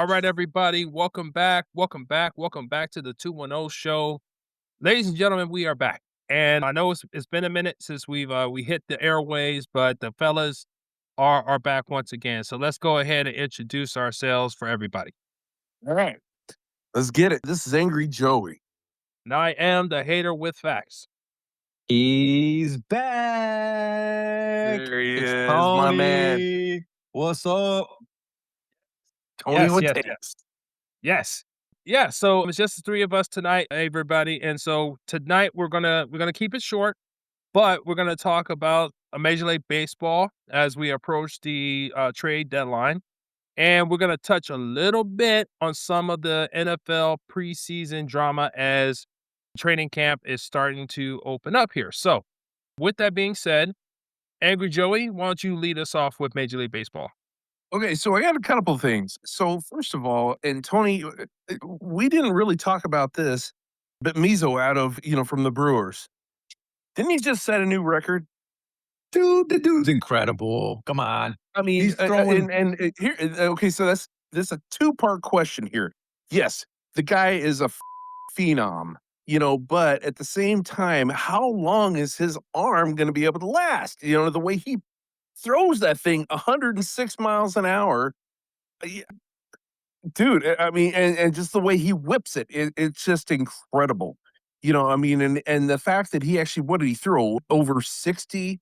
All right, everybody. Welcome back. Welcome back. Welcome back to the 210 show. Ladies and gentlemen, we are back. And I know it's been a minute since we hit the airways, but the fellas are back once again. So let's go ahead and introduce ourselves for everybody. All right. Let's get it. This is Angry Joey. And I am the hater with facts. He's back. There he It's is, my man. Tony. What's up? Tony Yes, with yes, taste. Yes. Yeah, so it's just the three of us tonight, everybody. And so tonight we're gonna keep it short, but we're gonna talk about Major League Baseball as we approach the trade deadline. And we're going to touch a little bit on some of the NFL preseason drama as training camp is starting to open up here. So, with that being said, Angry Joey, why don't you lead us off with Major League Baseball? Okay, so I got a couple things. So first of all, and Tony, we didn't really talk about this, but Mizo from the Brewers, didn't he just set a new record? Dude, the dude's incredible. Come on. I mean, He's throwing- here. Okay, so this a two-part question here. Yes, the guy is a phenom, but at the same time, how long is his arm going to be able to last? The way he throws that thing 106 miles an hour, dude. I mean, and just the way he whips it's just incredible. And the fact that he actually, what did he throw? Over 60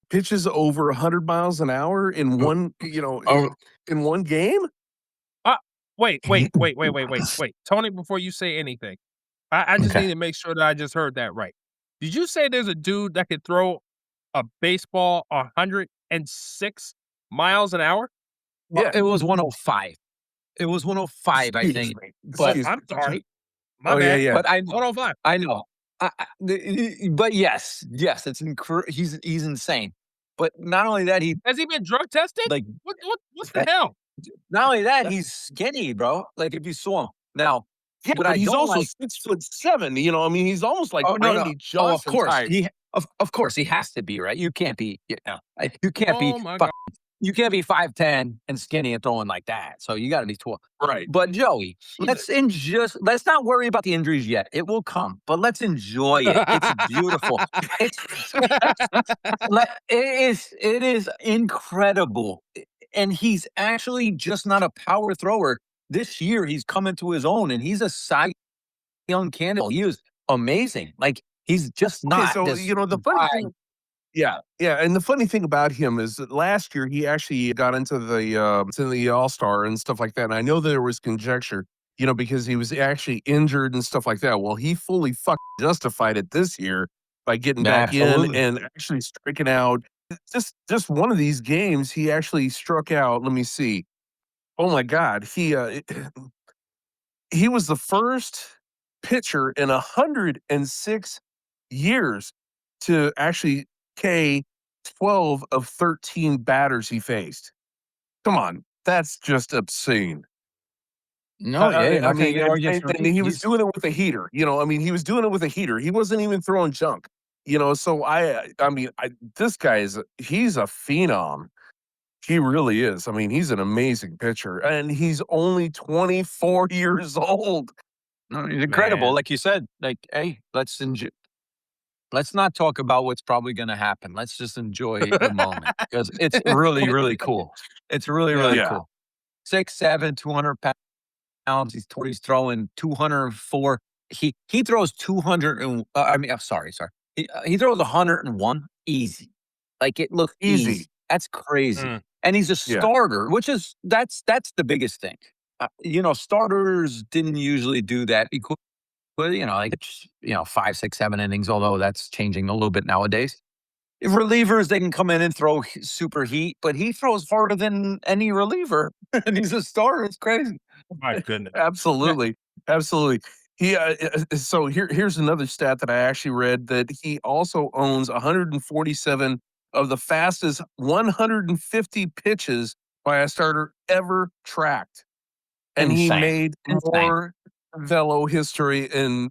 pitches over 100 miles an hour in one, in one game? Wait. Tony, before you say anything, I just need to make sure that I just heard that right. Did you say there's a dude that could throw a baseball 106 miles an hour? Well, Yeah. it was 105. It was 105, I think. But I'm sorry. My Oh, bad. yeah. But I know. 105. I know. But yes, it's he's insane. But not only that, Has he been drug tested? like What the hell? not only that, he's skinny, bro. Like if you saw him now. Yeah, What but I he's don't also like- 6'7". He's almost like Oh, no. Randy Oh, Johnson of course. type. Of course he has to be, right? You can't be, you can't be Oh my God. you can't be 5'10" and skinny and throwing like that. So you got to be 12. Right. But Joey, let's not worry about the injuries yet. It will come, but let's enjoy it. It's beautiful. It is incredible. And he's actually just not a power thrower. This year he's come into his own and he's a Cy Young candidate. He is amazing. Like he's just not. Okay, so this the funny guy. thing, yeah, and the funny thing about him is that last year he actually got into the All-Star and stuff like that. And I know there was conjecture, because he was actually injured and stuff like that. Well, he fully justified it this year by getting back in Absolutely. and actually striking out. Just one of these games, he actually struck out. Let me see. Oh my God, he was the first pitcher in 106 years to actually K 12 of 13 batters he faced. Come on, that's just obscene. No, I mean, and he was doing it with a heater. He was doing it with a heater. He wasn't even throwing junk. So this guy he's a phenom. He really is. I mean, he's an amazing pitcher, and he's only 24 years old. No, he's incredible. Man. Like you said, like, hey, let's not talk about what's probably going to happen. Let's just enjoy the moment because it's really, really cool. It's really, really Yeah. cool. 6'7", 200 pounds. He's throwing 204. He throws 200. I'm sorry. He throws 101 easy. Like it looks easy. That's crazy. Mm. And he's a starter, which is that's the biggest thing. Starters didn't usually do that. But 5, 6, 7 innings. Although that's changing a little bit nowadays. If relievers, they can come in and throw super heat, but he throws harder than any reliever, and he's a starter. It's crazy. My goodness. Absolutely. He so here's another stat that I actually read that he also owns 147 of the fastest 150 pitches by a starter ever tracked, and he Insane. made more velo history I'm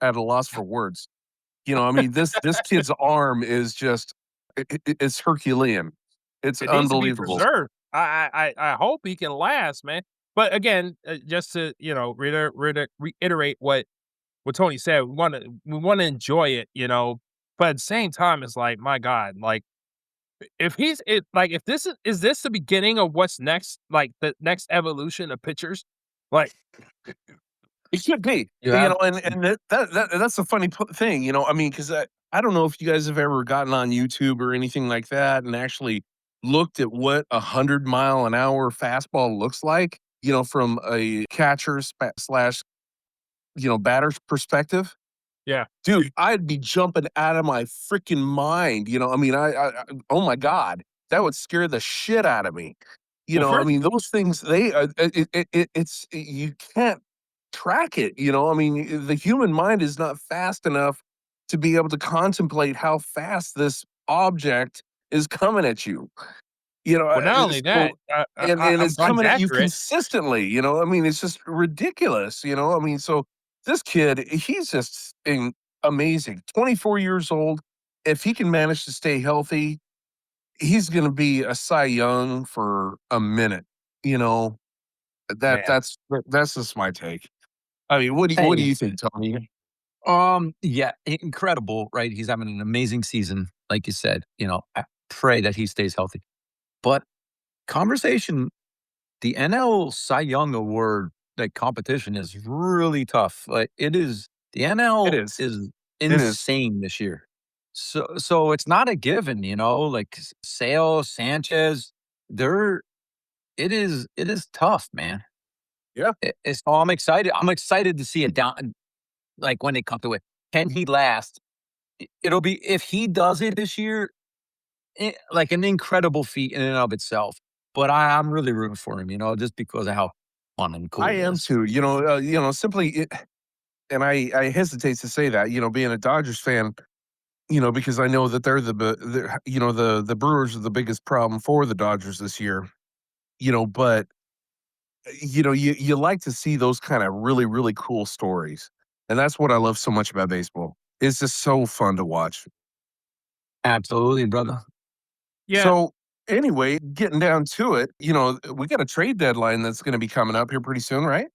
at a loss for words. This kid's arm is just it's Herculean. It's It needs to be unbelievable. preserved. I hope he can last, man. But again, just to, reiterate what Tony said, we wanna enjoy it, but at the same time, it's like, my God, like, if is this the beginning of what's next, like, the next evolution of pitchers? Like, It could be, You have and that's a funny thing, I mean, because I don't know if you guys have ever gotten on YouTube or anything like that and actually looked at what 100-mile-an-hour fastball looks like, from a catcher slash, batter's perspective. yeah. Dude, I'd be jumping out of my freaking mind, I mean, oh my god, that would scare the shit out of me. Well, I first mean, those things, it's you can't track it, I mean, the human mind is not fast enough to be able to contemplate how fast this object is coming at you. well, not only that, So and I'm it's glad coming you at you accurate. consistently, I mean, it's just ridiculous, I mean, so this kid, he's just amazing. 24 years old. If he can manage to stay healthy, he's gonna be a Cy Young for a minute, you know? Man. That's just my take. I mean, what do hey, you think, Tony? yeah, incredible, right? He's having an amazing season, like you said. I pray that he stays healthy. But conversation, the NL Cy Young Award, like competition is really tough. Like it is, the It NL is. is It is. insane this year. So it's not a given, like Sale, Sanchez, they're it is tough, man. Yeah. So I'm excited. I'm excited to see it down, like when they come to it. Can he last? It'll be, if he does it this year, like an incredible feat in and of itself. But I'm really rooting for him, just because of how fun and I cool it am is. too, simply and I hesitate to say that, being a Dodgers fan, because I know that the Brewers are the biggest problem for the Dodgers this year, but you like to see those kind of really, really cool stories. And that's what I love so much about baseball. It's just so fun to watch. Absolutely, brother. Yeah. So anyway, getting down to it, we got a trade deadline that's going to be coming up here pretty soon, right?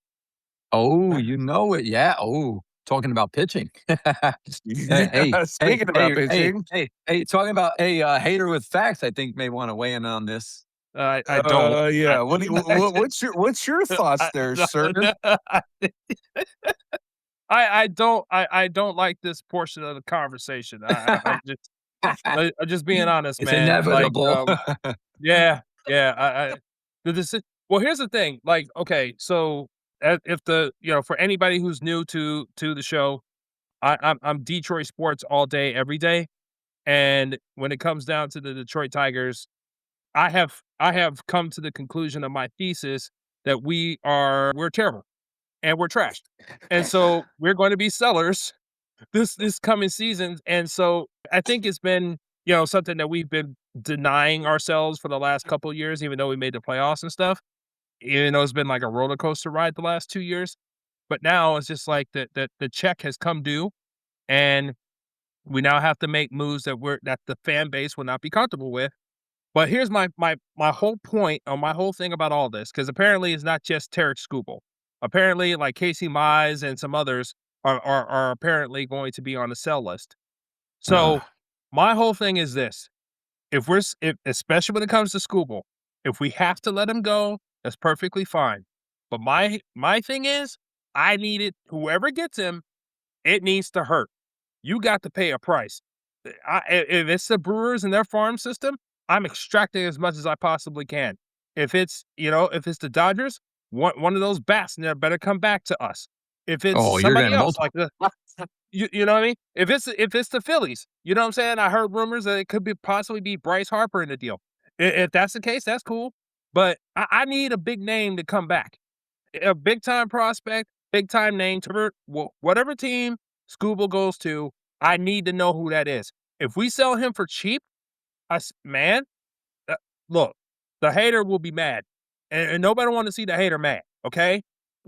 Oh, you know it. Yeah. Oh, talking about pitching. Hey, Yeah, hey, speaking about hey, hey, pitching, hey, hey, talking about a hater with facts, I think may want to weigh in on this. I don't. yeah. I What's your thoughts I there, sir? I don't like this portion of the conversation. I'm just being honest, It's man. Like, inevitable. yeah, yeah. The well, here's the thing. Like, okay, so if for anybody who's new to the show, I'm Detroit sports all day, every day, and when it comes down to the Detroit Tigers, I have come to the conclusion of my thesis that we're terrible and we're trash, and so we're going to be sellers this coming season. And so I think it's been, something that we've been denying ourselves for the last couple of years, even though we made the playoffs and stuff. Even though it's been like a roller coaster ride the last 2 years. But now it's just like the check has come due, and we now have to make moves that the fan base will not be comfortable with. But here's my whole point, or my whole thing about all this, because apparently it's not just Tarek Skubal. Apparently, like Casey Mize and some others are apparently going to be on the sell list. So my whole thing is this: if especially when it comes to Skubal, if we have to let him go, that's perfectly fine. But my thing is, I need it. Whoever gets him, it needs to hurt. You got to pay a price. If it's the Brewers and their farm system, I'm extracting as much as I possibly can. If it's the Dodgers, one of those bats in there better come back to us. If it's Oh, you're somebody getting else, multiple. like you know what I mean? If it's the Phillies, you know what I'm saying? I heard rumors that it could be possibly be Bryce Harper in the deal. If that's the case, that's cool. But I need a big name to come back. A big time prospect, big time name to whatever team Scooble goes to, I need to know who that is. If we sell him for cheap, man, uh, look, the hater will be mad, and nobody want to see the hater mad. Okay,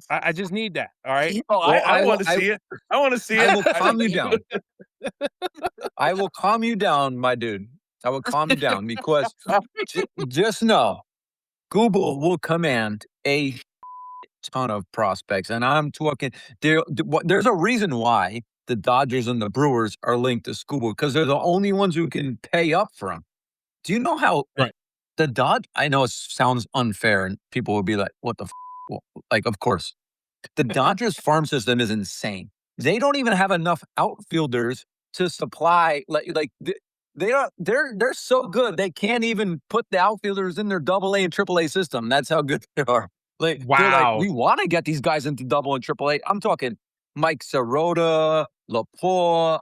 I just need that. All right. Well, I want to see it. I want to see I it. will calm you down. I will calm you down, my dude. I will calm you down because just know Google will command a ton of prospects, and I'm talking there's a reason why the Dodgers and the Brewers are linked to Scooble because they're the only ones who can pay up for him. Do you know how Right. the Dodge? I know it sounds unfair, and people will be like, "What the?" Well, like, of course, the Dodgers farm system is insane. They don't even have enough outfielders to supply they are they're so good they can't even put the outfielders in their double A and triple A system. That's how good they are. Like they're like, Wow. we want to get these guys into double and triple A. I'm talking Mike Sirota, Laporte.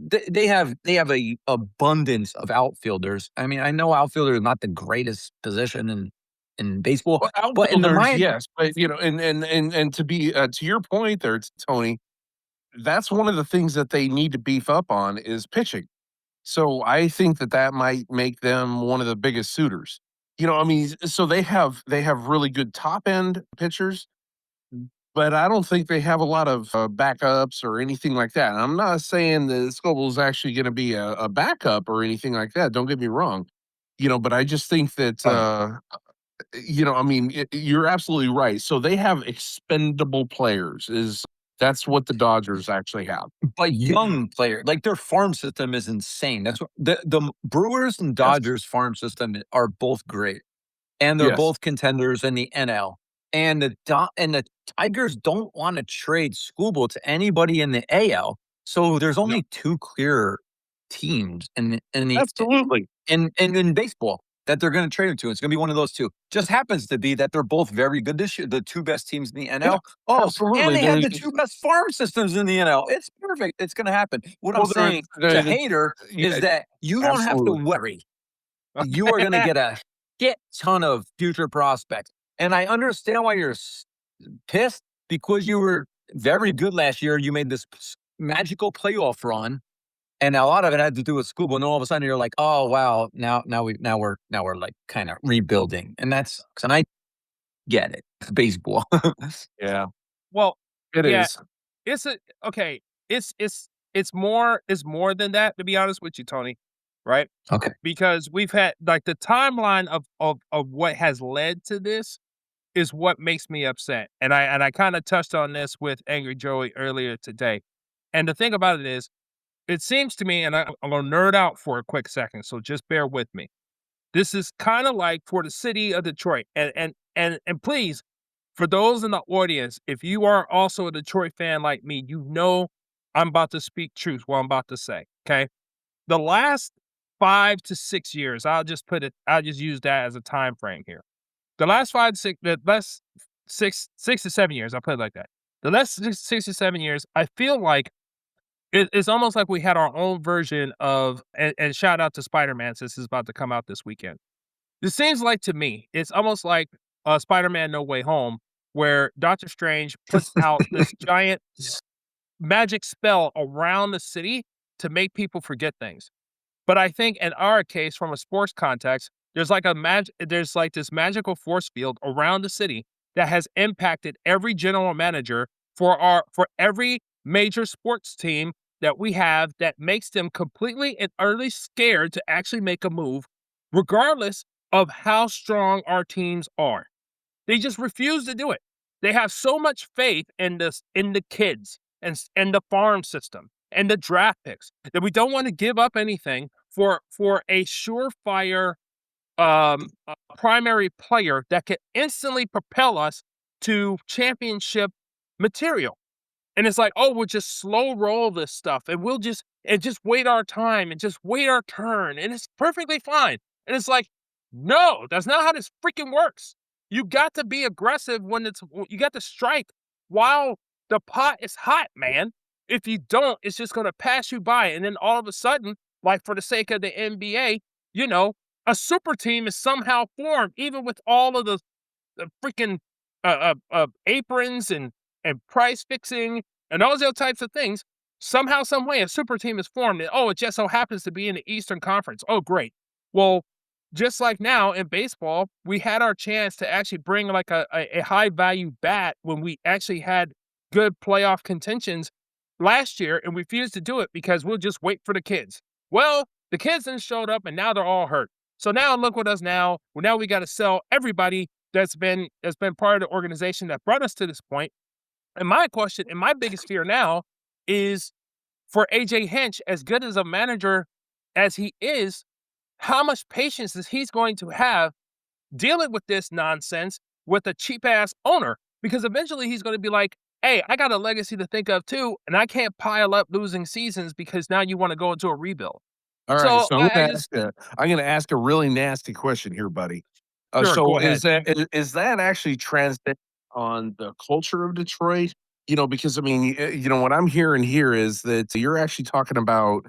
They have a abundance of outfielders. I mean, I know outfielder is not the greatest position in baseball, Well, but in the outfielders, mind, yes, but and to be to your point there, Tony, that's one of the things that they need to beef up on is pitching. So I think that that might make them one of the biggest suitors. I mean, so they have really good top end pitchers, but I don't think they have a lot of backups or anything like that. And I'm not saying that Scoble is actually going to be a backup or anything like that. Don't get me wrong. But I just think that right. I mean, you're absolutely right. So they have expendable players. That's what the Dodgers actually have. But young player, like their farm system is insane. That's what the Brewers and Yes. Dodgers farm system are both great, and they're Yes. both contenders in the NL. And the Tigers don't want to trade Skubal to anybody in the AL. So there's No. only two clear teams Absolutely. in baseball that they're going to trade him to. It's going to be one of those two. Just happens to be that they're both very good this year. The two best teams in the Yeah. NL. Oh, and Absolutely. they have the two best farm systems in the NL. It's perfect. It's going to happen. What I'm Well, saying to Hater is yeah, that you don't have to absolutely. worry. You are going to get a shit ton of future prospects. And I understand why you're pissed because you were very good last year. You made this magical playoff run, and a lot of it had to do with Scuba. And all of a sudden, you're like, "Oh wow, now we're like kind of rebuilding," and that's and I get it. It's baseball. Yeah, Well, it yeah, is. it's a okay. It's more than that, to be honest with you, Tony. Right? Okay. Because we've had like the timeline of what has led to this is what makes me upset. And I kind of touched on this with Angry Joey earlier today. And the thing about it is, it seems to me, and I'm gonna nerd out for a quick second, so just bear with me. This is kind of like for the city of Detroit, and please, for those in the audience, if you are also a Detroit fan like me, you know I'm about to speak truth. What I'm about to say. Okay, the last 5 to 6 years, I'll just use that as a time frame here. The last 6 to 7 years, I'll put it like that. The last 6 to 7 years, I feel like it's almost like we had our own version of, and shout out to Spider-Man since it's about to come out this weekend. It seems like to me, it's almost like Spider-Man No Way Home, where Doctor Strange puts out this giant magic spell around the city to make people forget things. But I think in our case, from a sports context, there's like this magical force field around the city that has impacted every general manager for every major sports team that we have, that makes them completely and utterly scared to actually make a move, regardless of how strong our teams are. They just refuse to do it. They have so much faith in the kids and the farm system and the draft picks that we don't want to give up anything for a surefire primary player that can instantly propel us to championship material. And it's like, oh, we'll just slow roll this stuff and we'll just wait our time and just wait our turn. And it's perfectly fine. And it's like, no, that's not how this freaking works. You got to be aggressive you got to strike while the pot is hot, man. If you don't, it's just going to pass you by. And then all of a sudden, like for the sake of the NBA, a super team is somehow formed, even with all of the freaking aprons and price fixing and all those other types of things. Somehow, some way, a super team is formed. And, oh, it just so happens to be in the Eastern Conference. Oh, great. Well, just like now in baseball, we had our chance to actually bring like a high value bat when we actually had good playoff contentions last year, and we refused to do it because we'll just wait for the kids. Well, The kids then showed up, and now they're all hurt. So now look with us now. Well, now we got to sell everybody that's been part of the organization that brought us to this point. And my question and my biggest fear now is for AJ Hinch, as good as a manager as he is, how much patience is he's going to have dealing with this nonsense with a cheap ass owner? Because eventually he's going to be like, hey, I got a legacy to think of too, and I can't pile up losing seasons because now you want to go into a rebuild. All right, So so I just I'm gonna ask a really nasty question here, buddy. sure go So ahead. is that actually translated on the culture of Detroit? Because I mean, what I'm hearing here is that you're actually talking about,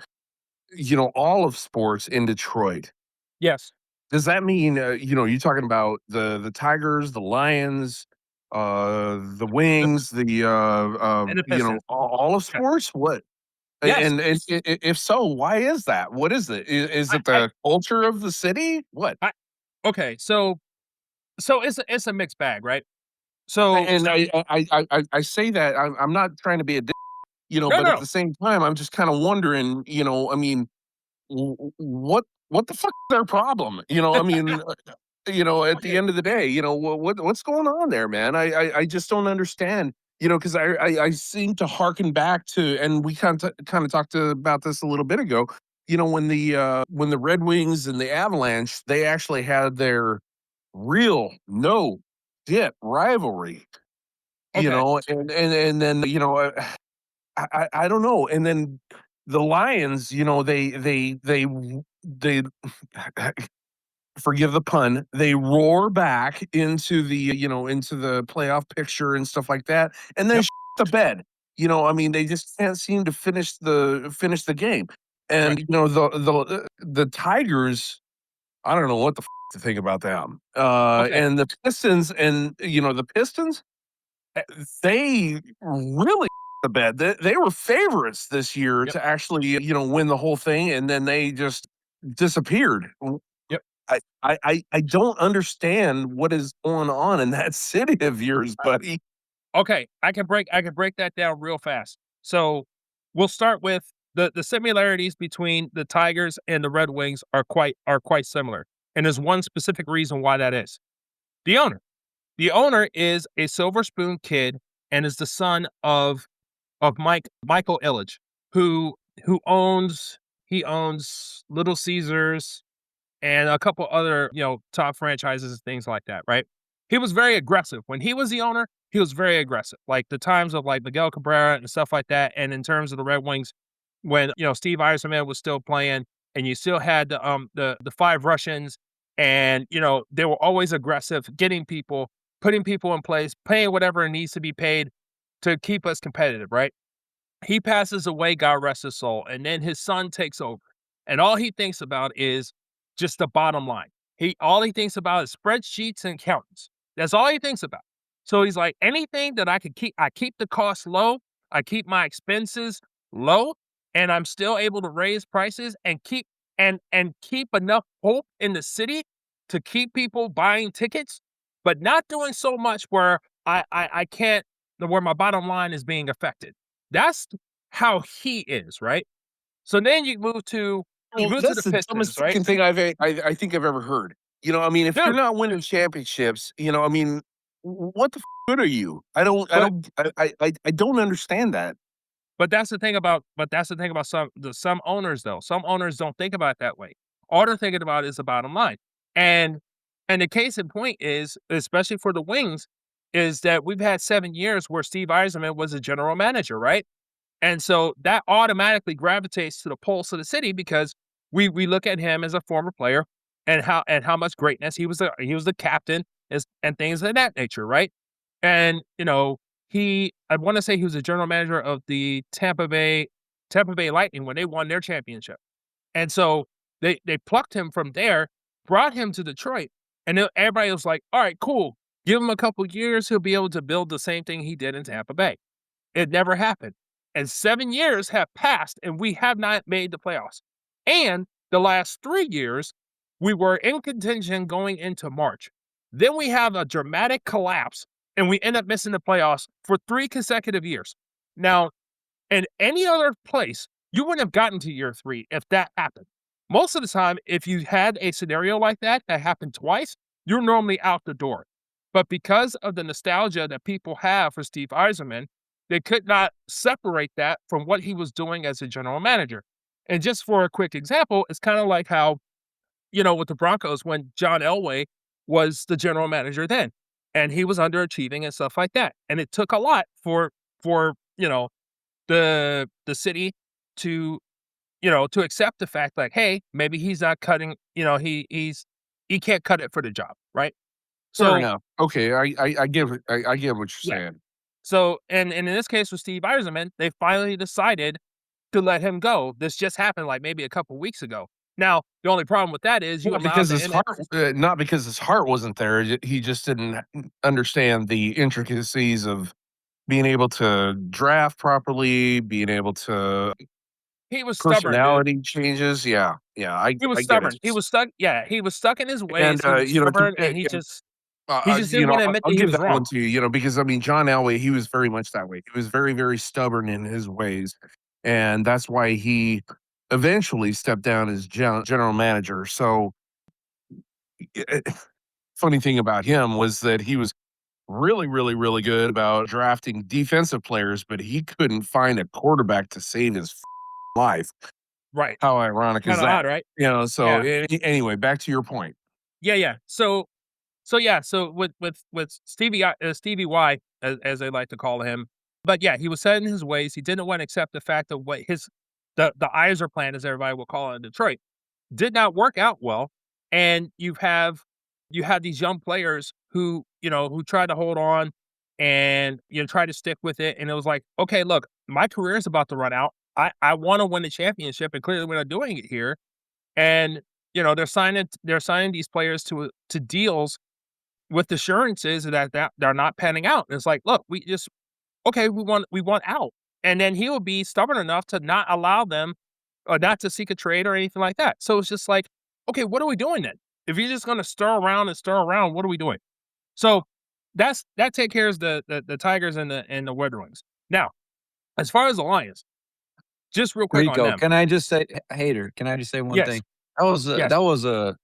all of sports in Detroit. Yes, Does that mean, you're talking about the Tigers, the Lions, the the, Wings, and the Pistons. all of Yeah. sports? What? Yes, And if so, why is that? What is it? Is I, it I, the culture of the city? What? I okay. So it's a mixed bag, right? So And I say that I'm not trying to be a dick, no, but at no, the same time, I'm just kind of wondering, I mean, what the fuck is their problem? I mean, at the okay, end of the day, what's going on there, man? I just don't understand. Because I seem to harken back to, and we kind of talked about this a little bit ago. When the Red Wings and the Avalanche, they actually had their real no shit rivalry. okay, And then I don't know. And then the Lions, they forgive the pun, they roar back into into the playoff picture and stuff like that, and then yep, shit the bed. I mean, they just can't seem to finish the game. And right, the Tigers, I don't know what the to think about them. okay, And the Pistons, the Pistons, eh, they really the bed. They were favorites this year yep, to actually, win the whole thing, and then they just disappeared. yep. I don't understand what is going on in that city of yours, buddy. Okay, I can break that down real fast. So we'll start with the similarities between the Tigers and the Red Wings are quite similar, and there's one specific reason why that is. The owner. The owner is a Silver Spoon kid and is the son of Michael Ilitch, who who owns he owns Little Caesars and a couple other, top franchises and things like that, right? He was very aggressive. When he was the owner, he was very aggressive. Like the times of like Miguel Cabrera and stuff like that. And in terms of the Red Wings, when Steve Eiserman was still playing and you still had the five Russians and they were always aggressive, getting people, putting people in place, paying whatever needs to be paid to keep us competitive, right? He passes away, God rest his soul, and then his son takes over. And all he thinks about is just the bottom line. All he thinks about is spreadsheets and accountants. That's all he thinks about. So he's like, anything that I could keep, I keep the costs low, I keep my expenses low, and I'm still able to raise prices and keep enough hope in the city to keep people buying tickets, but not doing so much where I can't where my bottom line is being affected. That's how he is, right? So then you Well, move to that's the the dumbest Pistons, right? fucking thing I think I've ever heard. I mean, if you're Dude, not winning championships, I mean, what the good are you? but I don't understand that. but that's the thing about some owners though. Some owners don't think about it that way. All they're thinking about is the bottom line. And and the case in point is, especially for the Wings, is that we've had 7 years where Steve Eiserman was a general manager, right? And so that automatically gravitates to the pulse of the city because we look at him as a former player and how much greatness he was the captain and things of that nature, right? And I want to say he was a general manager of the Tampa Bay Lightning when they won their championship. And so they plucked him from there, brought him to Detroit, and then everybody was like, "All right, cool. Give him a couple years, he'll be able to build the same thing he did in Tampa Bay." It never happened. And 7 years have passed, and we have not made the playoffs. And the last 3 years, we were in contention going into March. Then we have a dramatic collapse, and we end up missing the playoffs for 3 consecutive years. Now, in any other place, you wouldn't have gotten to year 3 if that happened. most of the time, if you had a scenario like that happened twice, you're normally out the door. But because of the nostalgia that people have for Steve Yzerman, they could not separate that from what he was doing as a general manager. And just for a quick example, it's kind of like how, with the Broncos when John Elway was the general manager then, and he was underachieving and stuff like that. And it took a lot for the city to to accept the fact like, hey, maybe he's not cutting, he can't cut it for the job, right? Fair So enough. Okay, I get what you're yeah. saying. So and in this case with Steve Yzerman, they finally decided to let him go. This just happened like maybe a couple weeks ago. Now, the only problem with that is you Well, allowed because the his heart, not because his heart wasn't there. He just didn't understand the intricacies of being able to draft properly, being able to he was stubborn, dude. personality changes. Yeah, yeah, He was I get it. stubborn. He was stuck. Yeah, he was stuck in his And ways. He was stubborn, and he just didn't want to admit I'll that he give was that one wrong. to you. Because I mean, John Elway, he was very much that way. He was very, very stubborn in his ways, and that's why he eventually stepped down as general manager. So, funny thing about him was that he was really, really, really good about drafting defensive players, but he couldn't find a quarterback to save his life. Right. How ironic is Kind of that? odd, right? So Yeah. anyway, back to your point. Yeah. Yeah. So yeah. So with Stevie Y, as they like to call him, but yeah, he was set in his ways. He didn't want to accept the fact of what the Iser plan, as everybody will call it in Detroit, did not work out well. And you have these young players who tried to hold on and try to stick with it. And it was like, okay, look, my career is about to run out. I want to win the championship, and clearly we're not doing it here. And they're signing these players to deals with assurances that they're not panning out. And it's like, look, okay, we want out. And then he will be stubborn enough to not allow them or not to seek a trade or anything like that. So it's just like, okay, what are we doing then? If you're just gonna stir around, what are we doing? So that take care of the Tigers and the Red Wings. Now, as far as the Lions, just real quick on Rico, them. can I just say, Hater, can I just say one Yes, thing? That yes, was a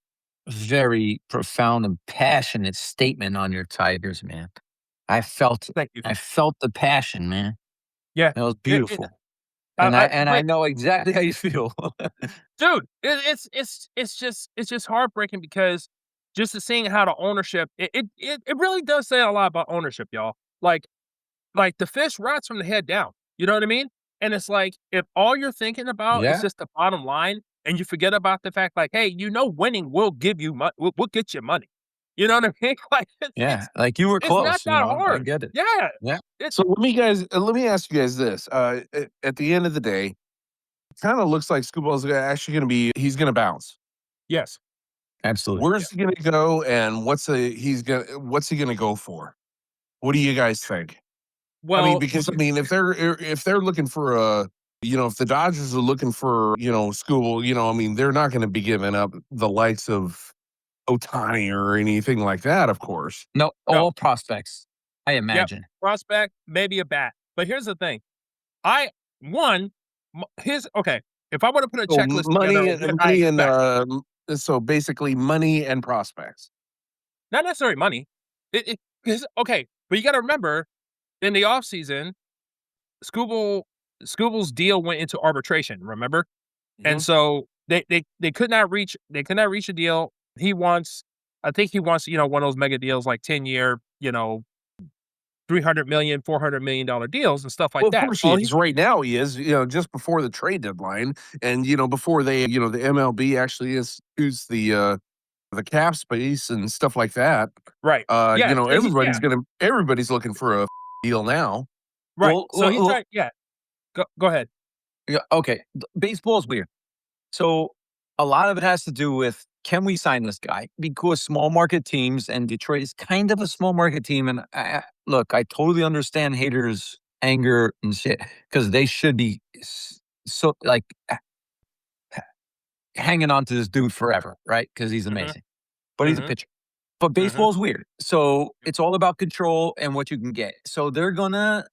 very profound and passionate statement on your Tigers, man. thank you. I felt the passion, man. Yeah, That was it beautiful. And I but know exactly how you feel. dude, it's just heartbreaking because just to seeing how the ownership it really does say a lot about ownership, y'all. Like the fish rots from the head down. You know what I mean? And it's like if all you're thinking about is Yeah, just the bottom line, and you forget about the fact, like, hey, winning will give you money. Will get you money. You know what I mean? Like yeah. Like you were it's not close, that I hard. get it. Yeah, Yeah. it's So let me ask you guys this. At the end of the day, kind of looks like Scooball's actually going to be he's going to bounce. yes. Absolutely. Where's he going to go, and what's he going to go for? What do you guys think? I mean, Well, because I mean, if they're looking for a if the Dodgers are looking for Scooble, I mean, they're not going to be giving up the likes of Otani or anything like that, of course. No, no. all prospects, I Yep. imagine. Prospect, maybe a bat. But here's the thing. I one here's okay. If I were to put a So checklist together of what I expect, so basically money and prospects. not necessarily money. It is okay, but you got to remember in the offseason, Scooble Scooble's deal went into arbitration. Remember, and Mhm. so they could not reach a deal. I think he wants one of those mega deals like 10-year 300 million, $400 million deals and stuff like Well, of that. course he All is. Right now he is, just before the trade deadline, and before they, the MLB actually is who's the cap space and stuff like that. right, yeah, so yeah, Everybody's looking for a deal now. right. Well, So well, he's well trying, yeah. Go ahead. yeah, okay. Baseball is weird. So a lot of it has to do with can we sign this guy? Because small market teams and Detroit is kind of a small market team. And look, I totally understand haters' anger and shit because they should be so like hanging on to this dude forever, right? Because he's Mhm, amazing, but he's a mhm, pitcher. But mhm. baseball is weird, so it's all about control and what you can get. So they're gonna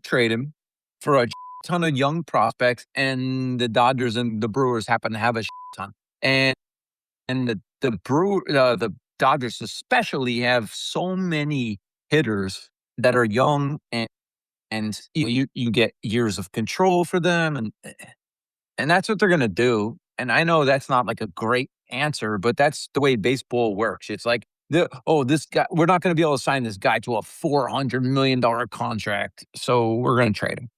trade him for a ton of young prospects, and the Dodgers and the Brewers happen to have a ton. And the Dodgers especially have so many hitters that are young, and you get years of control for them, and that's what they're gonna do. And I know that's not like a great answer, but that's the way baseball works. It's like this guy, we're not gonna be able to sign this guy to a $400 million contract, so we're gonna trade him.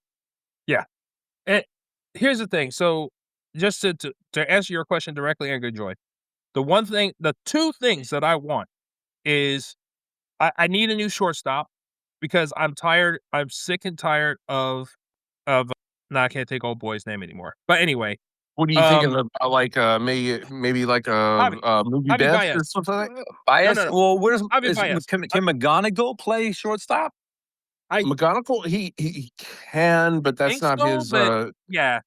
Yeah. And here's the thing. So just to answer your question directly, and good joy. The two things that I want is I need a new shortstop because I'm tired. I'm sick and tired of no, I can't think old boy's name anymore. But anyway, What are you thinking um, about? Like maybe like Javi, movie Javi Betts or Baez. something like No, Bias? no, no, Well, where's Javi is Baez. can McGonigal play shortstop? I McGonagall. He can, but that's think not so, his. but yeah,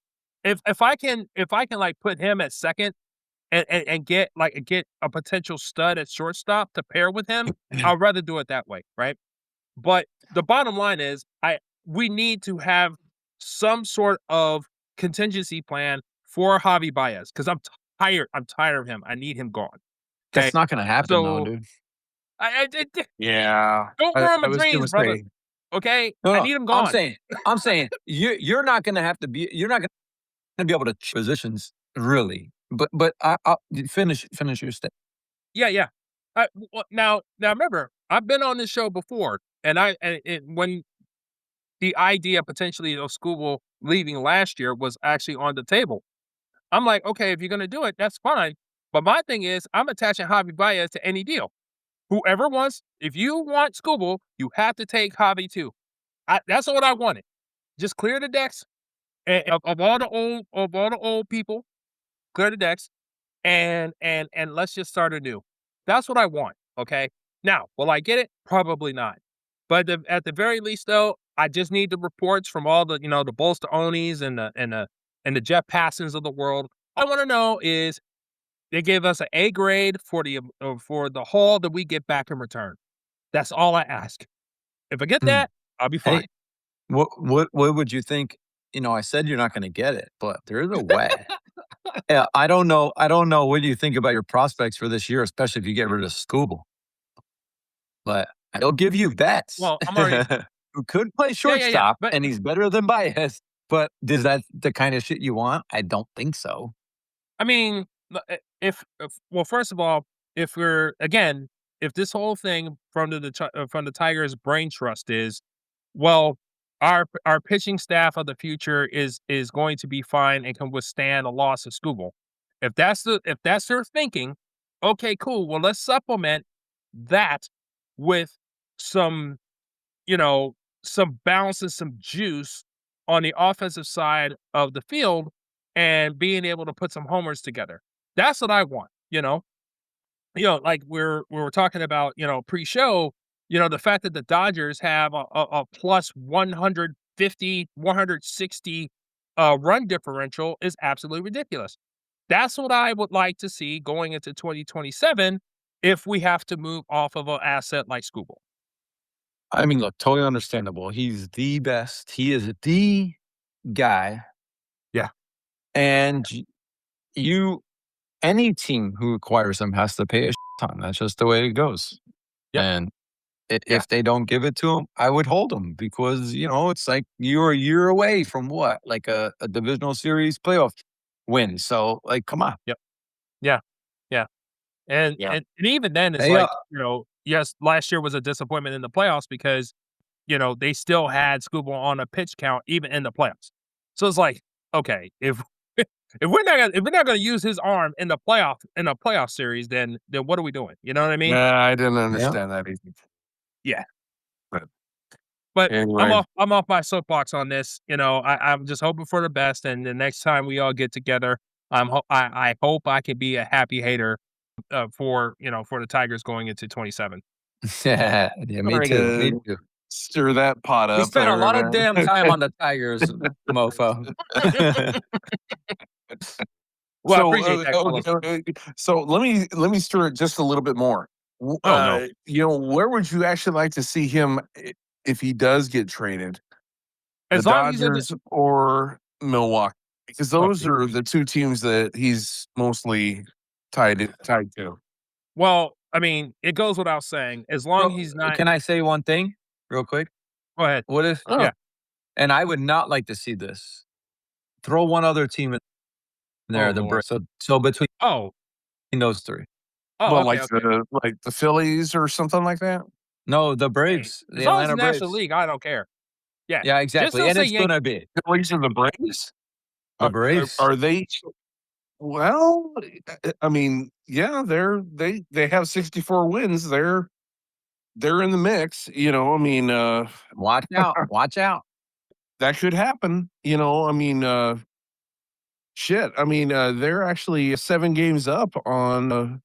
if I can like put him at second and get a potential stud at shortstop to pair with him, I'd rather do it that way, right? But the bottom line is, we need to have some sort of contingency plan for Javi Baez because I'm tired. I'm tired of him. I need him gone. Okay, That's not gonna happen though, so dude. Yeah, don't ruin I my was dreams, gonna brother. say. Okay, No, I no, need him I'm gone. saying you're not gonna have to be you're not gonna be able to positions really. But I finish your step. Yeah, yeah. Now remember, I've been on this show before, when the idea potentially of Scooble leaving last year was actually on the table. I'm like, okay, if you're gonna do it, that's fine. But my thing is, I'm attaching Javi Baez to any deal. Whoever wants, if you want Scooble, you have to take Javi too. That's what I wanted. Just clear the decks of all the old people. Clear the decks and let's just start anew. That's what I want. Okay. Now, will I get it? Probably not. But at the very least, though, I just need the reports from all the Bolsteronis and the Jeff Passons of the world. All I want to know is they gave us an A grade for the haul that we get back in return. That's all I ask. If I get Hmm. that, I'll be fine. Hey, what would you think? I said you're not gonna get it, but there is a way. Yeah, I don't know what do you think about your prospects for this year, especially if you get rid of Scooble. But he'll give you bets. Well, I'm already. Who could play Yeah, yeah, yeah. shortstop, But and he's better than Baez. But is that the kind of shit you want? I don't think so. I mean, if well, first of all, if this whole thing from the Tigers' brain trust is, well, our pitching staff of the future is going to be fine and can withstand a loss of Scooble. If that's their thinking, okay, cool. Well, let's supplement that with some you know, some bounce and some juice on the offensive side of the field and being able to put some homers together. That's what I want, you know? Like we were talking about, pre-show, the fact that the Dodgers have a plus 150, 160 run differential is absolutely ridiculous. That's what I would like to see going into 2027 if we have to move off of an asset like Scooble. I mean, look, totally understandable. He's the best. He is the guy, Yeah. and you any team who acquires him has to pay a ton. That's just the way it goes. Yep. And Yeah. if they don't give it to him, I would hold him because it's like you're a year away from what, like a divisional series playoff win. So, like, come on. Yep. Yeah. Yeah. And Yeah. and even then, it's Hey, like, yes, last year was a disappointment in the playoffs because, they still had Scooble on a pitch count even in the playoffs. So it's like, okay, if if we're not gonna use his arm in a playoff series, then what are we doing? You know what I mean? Yeah, I didn't yeah. understand that either. Yeah. But But I'm anyway, off my soapbox on this. I'm just hoping for the best, and the next time we all get together, I hope I can be a happy hater for the Tigers going into 27. Yeah, me trying too. Me to too. stir that pot We up spent a there, lot of man. damn time on the Tigers, mofo. Well, I So, appreciate that, Carlos. so let me stir it just a little bit more. Oh, no. Where would you actually like to see him if he does get traded? the As long as he's in the Dodgers or Milwaukee, because those okay. are the two teams that he's mostly tied to. Well, I mean, it goes without saying, as long as Bro, he's not can I say one thing real quick? go ahead. What if Oh, Yeah. and I would not like to see this. Throw one other team in Oh, there, the Lord. Braves. So between Oh. those 3. Oh, well, okay, like okay. the Phillies or something like that. No, the Hey, Braves, as the long as Atlanta the National Braves. League, I don't care. Yeah. Yeah, Just exactly, don't and say it's gonna Yankees. be Phillies and the Braves. the Are, Braves. are they? Well, I mean, yeah, they have 64 wins. They're in the mix. I mean, Watch out, watch out. that could happen. I mean, shit. I mean, they're actually 7 games up on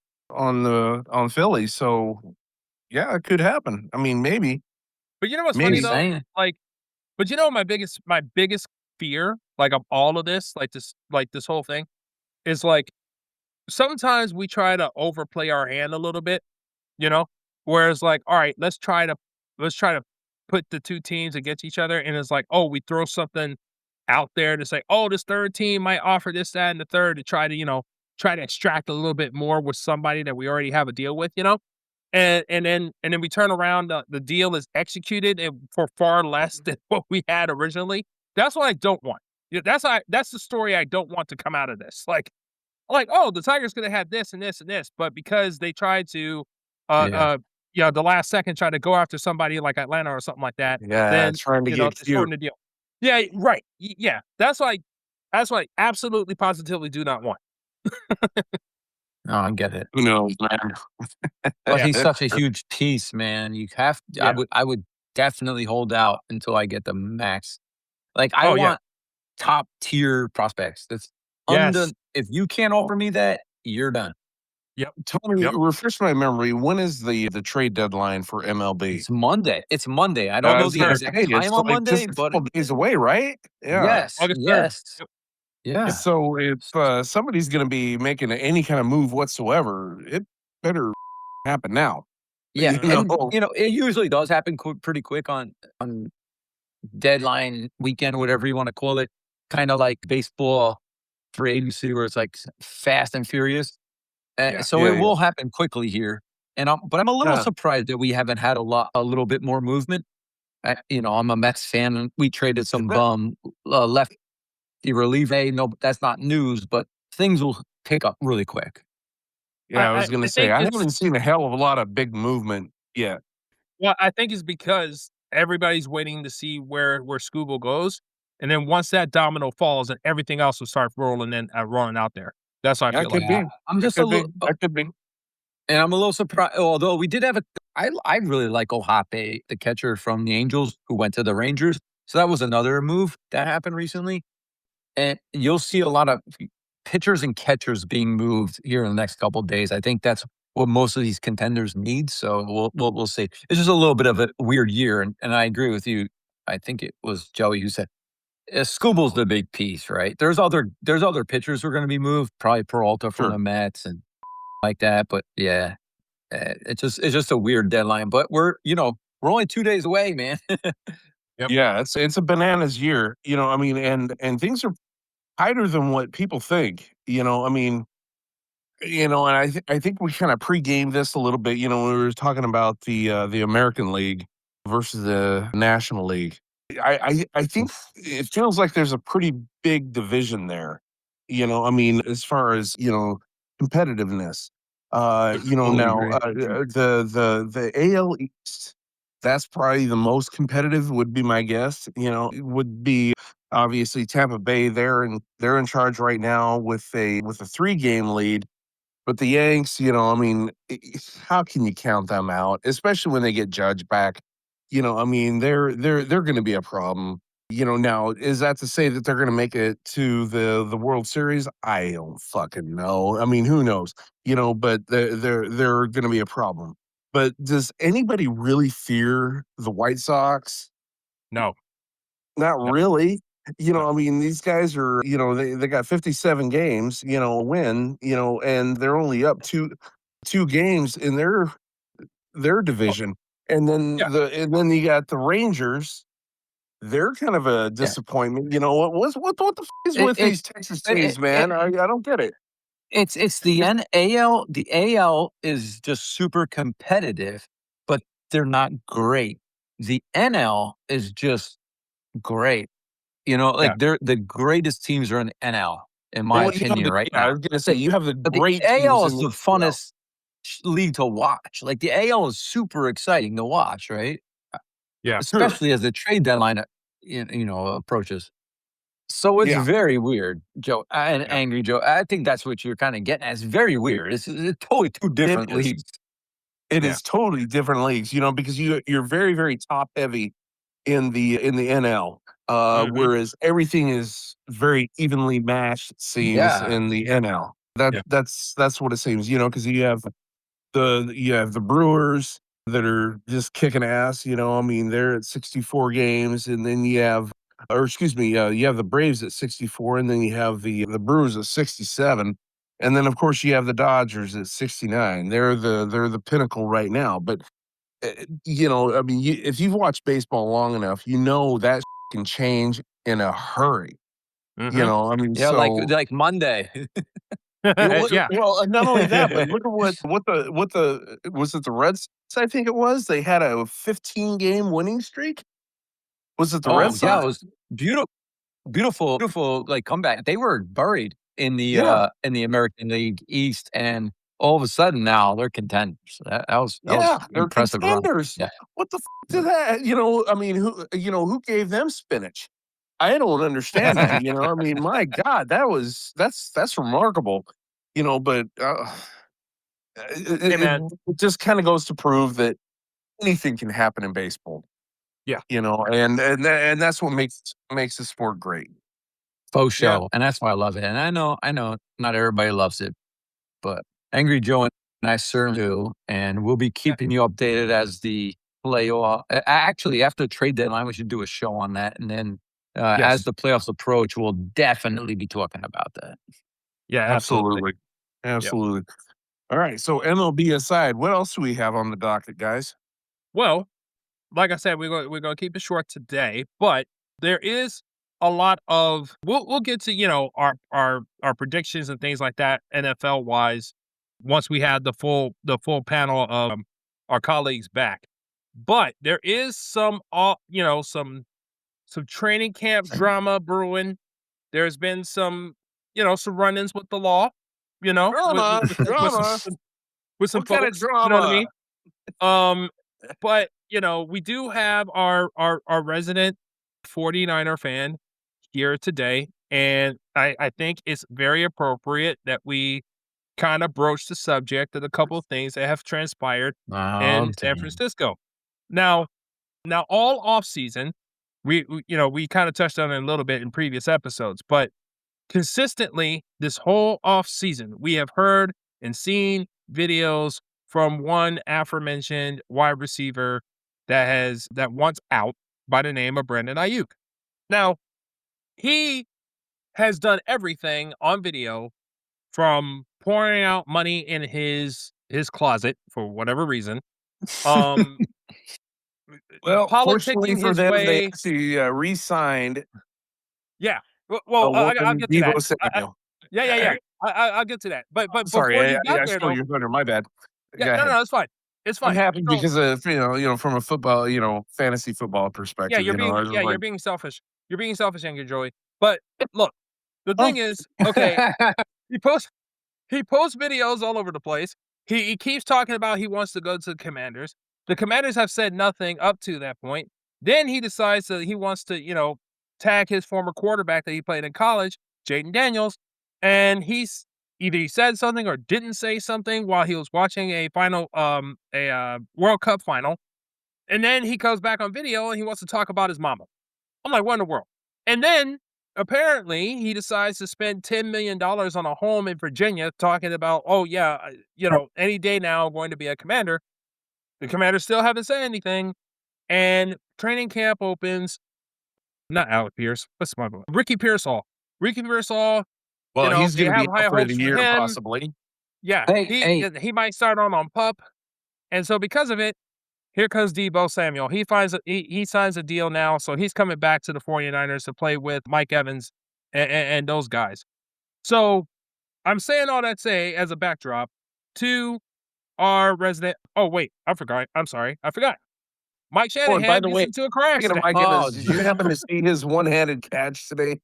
Philly. So yeah, it could happen. I mean, But you know what's funny Just maybe. though? saying. Like, but you know my biggest fear, like, of all of this, like this whole thing, is like sometimes we try to overplay our hand a little bit, you know? Whereas like, all right, let's try to put the 2 teams against each other, and it's like, oh, we throw something out there to say, oh, this third team might offer this, that, and the third to try to, try to extract a little bit more with somebody that we already have a deal with, you know? And then we turn around, the deal is executed and for far less than what we had originally. That's what I don't want. Yeah, that's the story I don't want to come out of this. Like, oh, the Tigers gonna have this and this and this, but because they tried to, Yeah. the last second try to go after somebody like Atlanta or something like that, Yeah, then trying to get they cute. shorten the deal. Yeah, right. Yeah, that's what I absolutely positively do not want. No, I get it. Who knows, man? But Yeah. he's such a huge piece, man. You have I Yeah. would I would definitely hold out until I get the max. Like, I Oh yeah. want top tier prospects. That's under Yes. if you can't offer me that, you're done. Yep. Tony, Yep. refresh my memory. When is the trade deadline for MLB? It's Monday. It's Monday. I don't I know was the gonna exact say time it's on like Monday, just a but couple days away, right? Yeah. yes, August 3rd. yes. Yep. Yep. Yeah. So if somebody's gonna be making any kind of move whatsoever, it better happen now. Yeah, You Mhm. and, know? it usually does happen pretty quick on deadline weekend, whatever you wanna call it, kinda like baseball free agency where it's, like, fast and furious. Yeah. So Yeah, it yeah. will happen quickly here, and I'm a little Yeah. surprised that we haven't had a little bit more movement. I'm a Mets fan, and we traded Is some that bum lefty relief. Hey, no, that's not news, but things will pick up really quick. yeah, I was I gonna say think I it's haven't seen a hell of a lot of big movement yet. Well, I think it's because everybody's waiting to see where Scooble goes, and then once that domino falls, then everything else will start rolling out there. That's what I That feel could like. Yeah, be. I'm That just a could be. little, That could be. and I'm a little surprised. Although we did have I really like Ohape, the catcher from the Angels, who went to the Rangers. So that was another move that happened recently. And you'll see a lot of pitchers and catchers being moved here in the next couple of days. I think that's what most of these contenders need. So we'll see. It's just a little bit of a weird year, and I agree with you. I think it was Joey who said Scooble's the big piece, right? There's other pitchers who are going to be moved, probably Peralta from Sure. the Mets and like that. But yeah, it's just a weird deadline. But we're only 2 days away, man. Yep. Yeah, it's a bananas year. I mean, and things are tighter than what people think. I mean, and I think we kind of pre-gamed this a little bit. When we were talking about the American League versus the National League. I think Oof. it feels like there's a pretty big division there. I mean, as far as competitiveness. Totally Now agree. the AL East, that's probably the most competitive. Would be my guess. It would be obviously Tampa Bay. They're in charge right now with a 3-game lead, but the Yanks, I mean, how can you count them out, especially when they get Judge back? I mean, they're going to be a problem. Now is that to say that they're going to make it to the World Series? I don't fucking know. I mean, who knows? But they're going to be a problem. But does anybody really fear the White Sox? No. Not No. really. No. I mean, these guys are, they got 57 games, win, and they're only up two games in their Oh, division. And then yeah. you got the Rangers. they're kind of a Yeah. disappointment. What the f is It with it these Texas it teams, it man? I don't get it. it's the NAL. The AL is just super competitive, but they're not great. The NL is just great. Yeah. Like, they're the greatest teams are in NL, in my Well, you have opinion, the right yeah, I now. was gonna say The you have the but the great teams AL in is the the AL. funnest league to watch. Like, the AL is super exciting to watch, right? Yeah. Sure. Especially as the trade deadline, approaches. So it's Yeah, very weird, Joe, and Yeah. Angry Joe. I think that's what you're kinda getting at. It's very weird. It's totally 2 it different is. leagues. It Yeah. is totally different leagues, because you're very, very top heavy in the NL, Mhm. whereas everything is very evenly matched, it seems, Yeah. in the NL. That Yeah. that's what it seems, because you have the Brewers that are just kicking ass. I mean, they're at 64 games, and then you have the Braves at 64, and then you have the Brewers at 67, and then of course you have the Dodgers at 69. They're the pinnacle right now. But I mean, if you've watched baseball long enough, that can change in a hurry. Mhm. I mean, Yeah, like so Monday. Yeah. not only that, but look at what the was it the Reds? I think it was. They had a 15-game winning streak. Was it the Red Oh, yeah, Sox? it was beautiful. Beautiful, like, comeback. They were buried Yeah, in the American League East, and all of a sudden now they're contenders. That was yeah, they're impressive run. contenders. Yeah. What the did that? I mean, who gave them spinach? I don't understand that. I mean, my God, that's remarkable. But Hey, it, man. it it just kind of goes to prove that anything can happen in baseball. Yeah. And that's what makes the sport great. Faux Yeah. show, and that's why I love it, and I know not everybody loves it, but Angry Joe and I certainly do, and we'll be Yeah. keeping you updated as the playoff actually, after the trade deadline, we should do a show on that, and then, as Yes. the playoffs approach, we'll definitely be talking about that. Yeah, absolutely. Absolutely, Yep. absolutely. All right. So MLB aside, what else do we have on the docket, guys? Well, like I said, we're gonna keep it short today, but there is a lot of we'll get to, our predictions and things like that, NFL wise, once we have the full panel of our colleagues back. But there is some training camp drama brewing. There's been some run-ins with the law, with Drama, drama. with some What kind of folks, you know what I drama? mean? Um, but, we do have our resident 49er fan here today, and I think it's very appropriate that we kinda broach the subject of a couple of things that have transpired Oh, in San damn. Francisco. Now now all offseason, we kinda touched on it a little bit in previous episodes, but consistently, this whole off season, we have heard and seen videos from one aforementioned wide receiver that wants out by the name of Brandon Ayuk. Now, he has done everything on video from pouring out money in his closet for whatever reason, um, Well, fortunately politicking for his them, they way. actually re-signed Yeah. Well, I'll one get to that. Debo Samuel. Yeah. I'll get to that. But Sorry, before he got I there stole though. your thunder. My bad. Yeah, Go no, ahead. no, it's fine. It's I'm fine. happy So, because of from a football, fantasy football yeah, perspective. I was just you're like, being selfish. You're being selfish, Angry Joey. But look, the thing is, okay, he posts he posts videos all over the place. He keeps talking about he wants to go to the Commanders. The Commanders have said nothing up to that point. Then he decides that he wants to, tag his former quarterback that he played in college, Jaden Daniels, and either he said something or didn't say something while he was watching a World Cup final. And then he comes back on video and he wants to talk about his mama. I'm like, what in the world? And then apparently he decides to spend $10 million on a home in Virginia talking about, oh, yeah, any day now I'm going to be a commander. The commanders still haven't said anything. And training camp opens. Not Alec Pierce. What's my boy? Ricky Pearsall. Ricky Pearsall, well, he's they going to have be out high for the hopes for year, him. possibly. Yeah, Hey, he hey, he might start on pup. And so because of it, here comes Deebo Samuel. He signs a deal now, so he's coming back to the 49ers to play with Mike Evans and those guys. So I'm saying all that to say as a backdrop to our resident. Oh wait, I forgot. I'm sorry, I forgot. Mike Oh, and by Shanahan the gets way, into a car speaking of accident. Mike Oh, Evans, did you happen to see his one-handed catch today?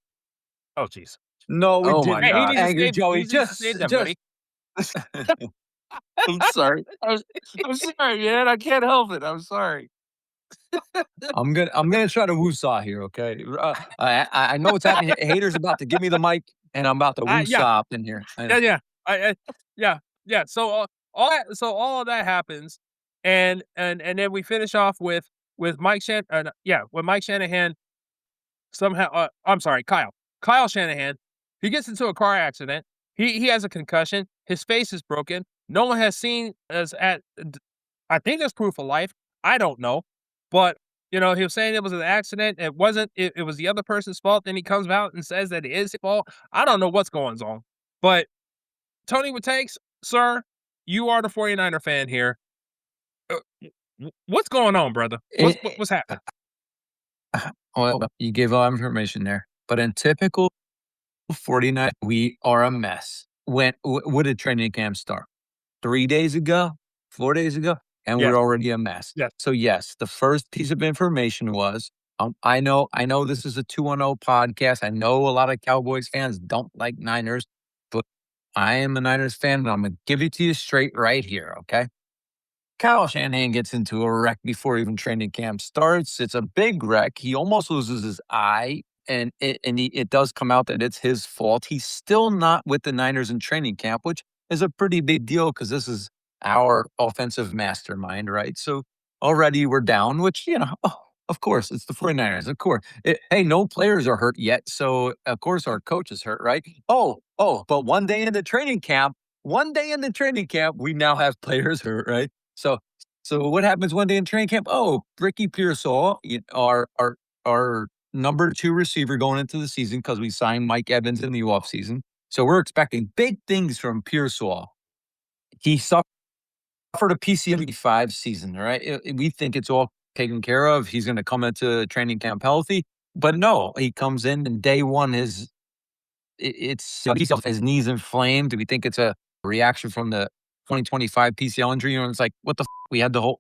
Oh jeez. no, we Oh my didn't. Hey, gosh. Angry he Joey, needs to save that, just buddy. I'm sorry. I'm sorry, man. I can't help it. I'm sorry. I'm gonna try to woosah here, okay? I know what's happening. Haters about to give me the mic, and I'm about to Yeah, woosah up in here. I know. yeah. I yeah, yeah. So all of that happens, and then we finish off with with Mike Shanahan somehow. I'm sorry, Kyle Shanahan. He gets into a car accident. He has a concussion. His face is broken. No one has seen us at. I think there's proof of life. I don't know, but he was saying it was an accident. It wasn't. It was the other person's fault. Then he comes out and says that it is his fault. I don't know what's going on, but Tony with Tanks, sir, you are the 49er fan here. Uh, what's going on, brother? Eh, What's happening? well, you gave all information there, but in typical 49, we are a mess. When did training camp start? 3 days ago, 4 days ago, and Yes, we're already a mess. yes. So yes, the first piece of information was, I know this is a 2-0 podcast. I know a lot of Cowboys fans don't like Niners, but I am a Niners fan, and I'm gonna give it to you straight right here, okay? Kyle Shanahan gets into a wreck before even training camp starts. It's a big wreck. He almost loses his eye, and it does come out that it's his fault. He's still not with the Niners in training camp, which is a pretty big deal because this is our offensive mastermind, right? So already we're down, which, of course, it's the 49ers. Of course. Hey, no players are hurt yet. So, of course, our coach is hurt, right? But one day in the training camp, we now have players hurt, right? So what happens one day in training camp? Oh, Ricky Pearsall, our number 2 receiver going into the season because we signed Mike Evans in the offseason. So we're expecting big things from Pearsall. He suffered a PCL season, right? We think it's all taken care of. He's going to come into training camp healthy, but no, he comes in and day one his knees inflamed. We think it's a reaction from the 2025 PCL injury. And it's like, what the we had the whole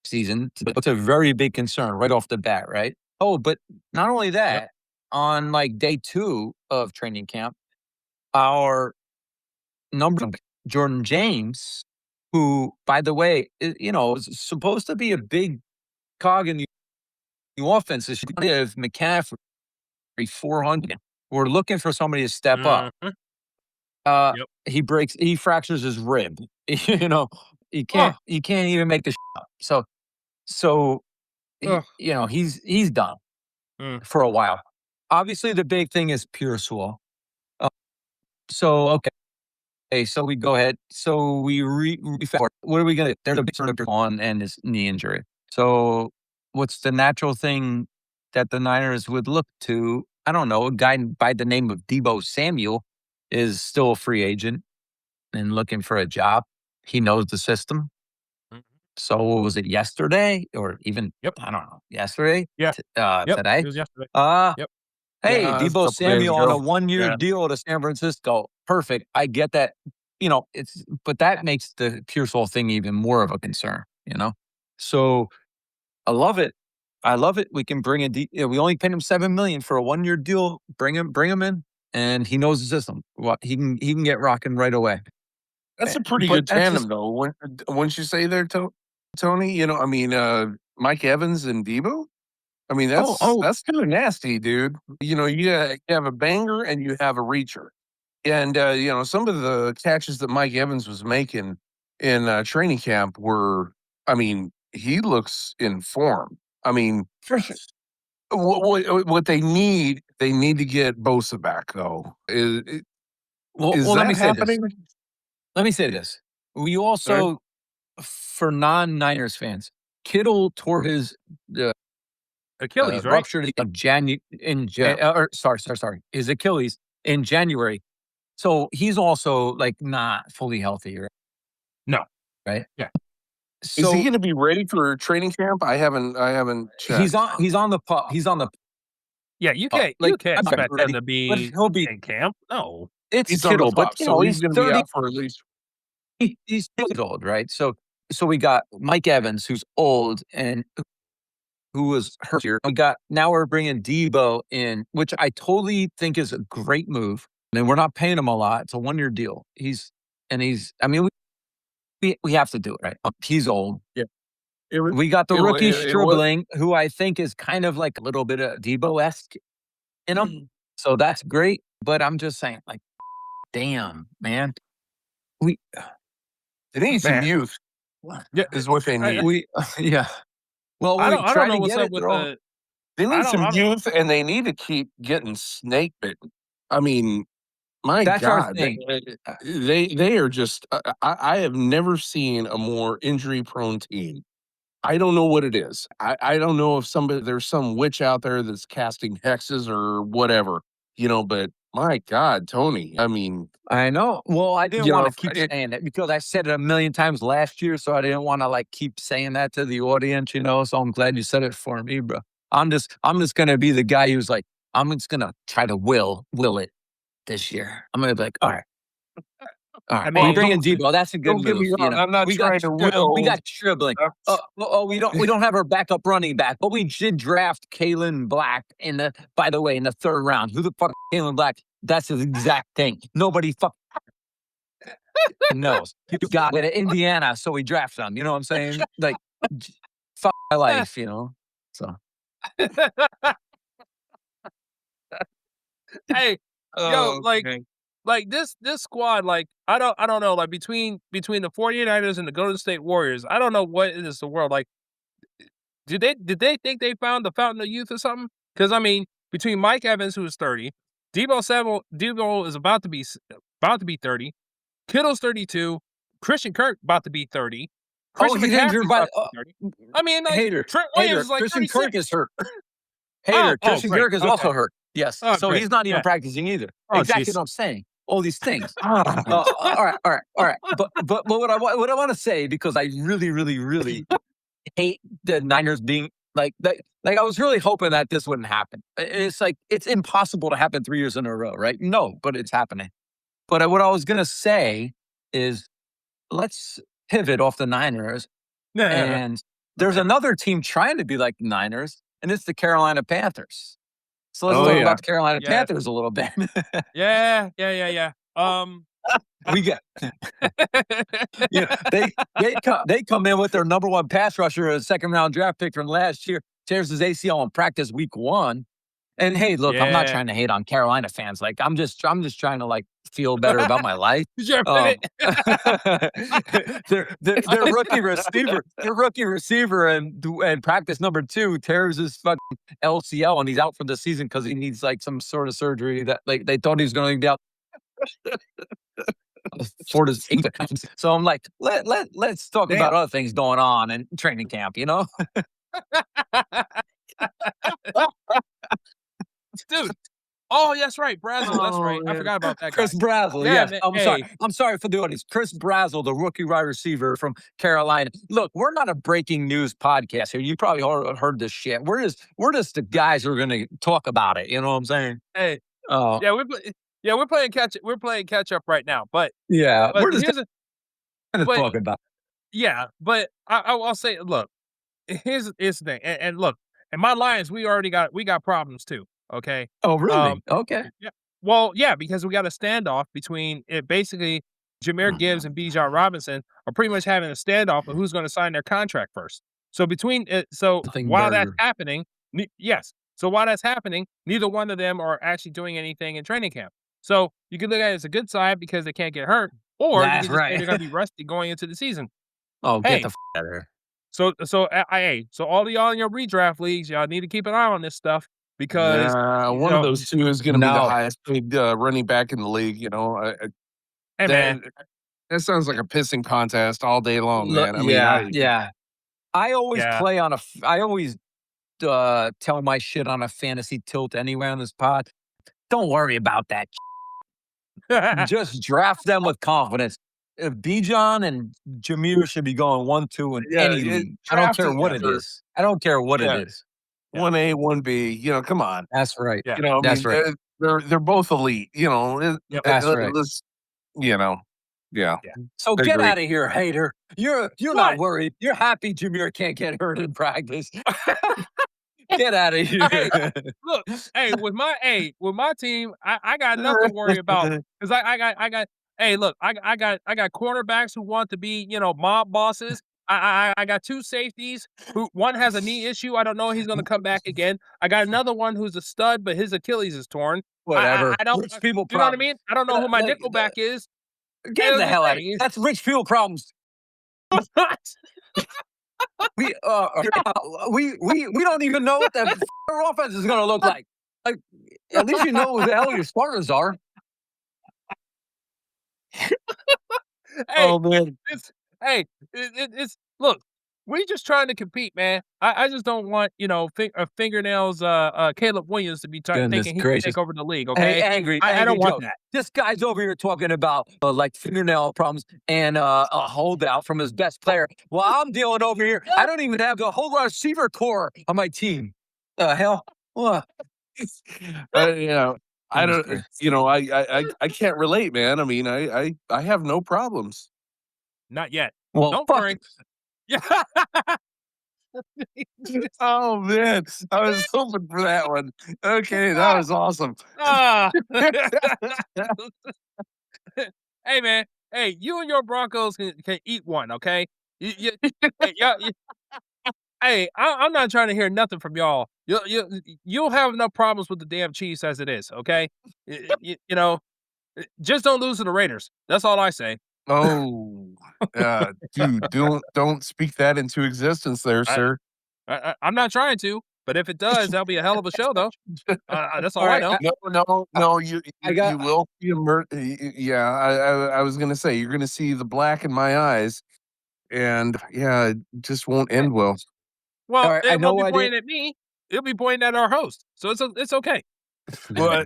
season. It's a very big concern right off the bat, right? Oh, but not only Yep. that, on like day 2 of training camp, our number Jordan James, who, by the way, is supposed to be a big cog in the offense, is give McCaffrey 400. We're looking for somebody to step up. Mhm. Yep. He fractures his rib. He Oh, can't even make the up. So ugh. he's done Mm. for a while. Obviously, the big thing is Pearsall. So okay, so we go ahead. So we what are we gonna? There's a big on and his knee injury. So what's the natural thing that the Niners would look to? I don't know. A guy by the name of Deebo Samuel is still a free agent and looking for a job. He knows the system. Mhm. So was it yesterday or even Yep. I don't know yesterday? Yeah. Yep. Today? It was yesterday. Uh Yep. Hey, That's a Deebo couple days Samuel on a ago. 1-year Yeah. deal to San Francisco. Perfect. I get that. But that makes the Pearsall thing even more of a concern. So I love it. I love it. We can bring in. We only paid him $7 million for a 1-year deal. Bring him in, and he knows the system. Well, he can get rocking right away. That's a pretty But good that's tandem, just though. Once you say there, Tony, Mike Evans and Debo. I mean, oh that's oh that's kind of nasty, dude. You have a banger and you have a reacher, and some of the catches that Mike Evans was making in training camp were. I mean, he looks in form. I mean, for sure. what they need to get Bosa back though. Is Well, let me that say this. happening? Let me say this. We Sorry. also, for non-Niners fans, Kittle tore his Achilles, right? ruptured in January. Yeah. Or sorry, his Achilles in January. So he's also like not fully healthy, No. right? Yeah. Is he So going to be ready for training camp? I haven't checked. he's on the pup. He's on the Yeah, you like can't I'm expect him ready, to but be he'll be. in camp. No. It's He's on the Kittle, but pup, so he's he's going to be 30. out for at least. He's 30 years old, right? So we got Mike Evans, who's old and who was hurt here. Now we're bringing Debo in, which I totally think is a great move. And we're not paying him a lot. It's a 1-year deal. I mean, we have to do it, right? He's old. Yeah, it was. We got the rookie It was. Stribling, who I think is kind of like a little bit of Debo-esque in him. So that's great. But I'm just saying, like, damn, man. We, They need some Man. youth. Yeah, Is what they need. yeah. Well, I we don't try know to what's get up it. with They're all, the They I need don't some I don't youth, and they need to keep getting snake bitten. I mean, my that's our God, thing. they are just. I have never seen a more injury prone team. I don't know what it is. I don't know if there's some witch out there that's casting hexes or whatever, but my God, Tony, I mean, I know. Well, I didn't want to if keep saying it because I said it a million times last year, so I didn't want to like keep saying that to the audience. So I'm glad you said it for me, bro. I'm just gonna be the guy who's like, I'm just gonna try to will it this year. I'm gonna be like, all right, I we well, mean, bring in Debo. That's a good don't get move. me wrong, I'm not trying to We will. got Tribling. That's- We don't have our backup running back, but we did draft Kalen Black by the way, in the 3rd round. Who the fuck is Kalen Black? That's the exact thing. Nobody knows. You got it at Indiana, so we drafted him. You know what I'm saying? Like, fuck my life. So hey, yo, Oh, okay. like this squad, like I don't know, like between the 49ers and the Golden State Warriors, I don't know what is the world. Like, did they think they found the fountain of youth or something? Because I mean, between Mike Evans, who is 30, Debo is about to be 30, Kittle's 32, Christian Kirk about to be 30, oh, Christian you think McCaffrey's about to be 30. I mean, like hater, Trent Williams is like Christian Kirk 36. is hurt. Oh, Christian great. Kirk is Okay. also hurt. Yes, Oh, so great. he's not even Yeah. practicing either. Oh, Exactly jeez. what I'm saying. All these things. Ah, All right. But what I want to say, because I really, really, really hate the Niners being like that. Like, I was really hoping that this wouldn't happen. It's like it's impossible to happen 3 years in a row, right? No, but it's happening. But what I was gonna say is, let's pivot off the Niners, and there's another team trying to be like the Niners, and it's the Carolina Panthers. So let's oh talk yeah. about the Carolina Yeah. Panthers a little bit. Yeah. We get, they come in with their number 1 pass rusher, a 2nd-round draft pick from last year, tears his ACL in practice week 1. And hey, look, I'm not Yeah. trying to hate on Carolina fans. Like, I'm just trying to like feel better about my life. Sure, Um, their rookie receiver and practice number 2 tears his fucking LCL, and he's out for the season because he needs like some sort of surgery that like they thought he was going to be out for his. So I'm like, let's talk Damn. about other things going on in training camp. dude. Oh, that's right, Brazel. That's Oh, right. I man. forgot about that guy. Chris Brazel, Yeah, yes. man, I'm hey. sorry. I'm sorry for the audience. Chris Brazel, the rookie wide receiver from Carolina. Look, we're not a breaking news podcast here. You probably heard this shit. We're just the guys who are going to talk about it. You know what I'm saying? Hey, Oh, we're playing catch up right now. But yeah. We're just here's a going to but talk about yeah, but I'll say, look, here's the thing, and look, in my Lions, we got problems too. Okay. Oh, really? Um, Okay. yeah. Well, yeah, because we got a standoff between it. Basically, Jameer Gibbs and Bijan Robinson are pretty much having a standoff of who's going to sign their contract first. So between it, so Nothing while that's burger. happening, yes. So while that's happening, neither one of them are actually doing anything in training camp. So you can look at it as a good side because they can't get hurt, or you That's can just say right. they're going to be rusty going into the season. Oh, get Hey, the out of here. so all of y'all in your redraft leagues, y'all need to keep an eye on this stuff because One of those two is going to be the No. highest paid running back in the league. hey man, That sounds like a pissing contest all day long, Look, man. I mean, yeah. I always Yeah. play on I always tell my shit on a fantasy tilt anyway on this pod. Don't worry about that. Just draft them with confidence. if Bijan and Jameer should be going 1-2 in Yeah, any it, league. I don't care drafting what it for is. I don't care what it yeah, is. Yeah. 1A, 1B. Come on. That's right. Yeah. I That's mean, right. they're both elite. Yep. That's right. Let's, yeah, Yeah. So I get agree. out of here, hater. You're What? not worried. You're happy Jameer can't get hurt in practice. Get out of here. Hey, look, with my team, I got nothing to worry about because I got hey, look, I got cornerbacks who want to be, mob bosses. I got 2 safeties who one has a knee issue. I don't know if he's gonna come back again. I got another one who's a stud, but his Achilles is torn. Whatever. I don't Rich people you know what I problems. mean? I don't know who my nickelback is. Get Hey, the hell out of hey, here. That's rich people problems. We we don't even know what that offense is going to look like. Like, at least you know who the hell your starters are. hey, Oh man, it's it's look, we just trying to compete, man. I just don't want fingernails Caleb Williams to be Goodness thinking he can gracious. take over the league. Hey, Okay, angry, I angry don't want Joe. that. This guy's over here talking about like fingernail problems and a holdout from his best player. While I'm dealing over here, I don't even have the whole receiver core on my team. The hell? What? I Goodness don't. gracious. I can't relate, man. I mean, I have no problems. Not yet. Well, Don't fuck worry. it. Yeah. Oh man, I was hoping for that one. Okay, that was awesome. Ah. Hey, man. Hey, you and your Broncos can eat one, okay? Hey, hey, I'm not trying to hear nothing from y'all. You'll have enough problems with the damn Chiefs as it is, okay? Just don't lose to the Raiders. That's all I say. Oh, dude, don't speak that into existence, there, I, sir. I'm not trying to, but if it does, that'll be a hell of a show, though. That's all All I right. know. No. You I you, you got. will see yeah. I was gonna say you're gonna see the black in my eyes, and yeah, it just won't Eh, end well. All Well, right. I it won't know be I did. pointing at me. It'll be pointing at our host. So it's okay. Well,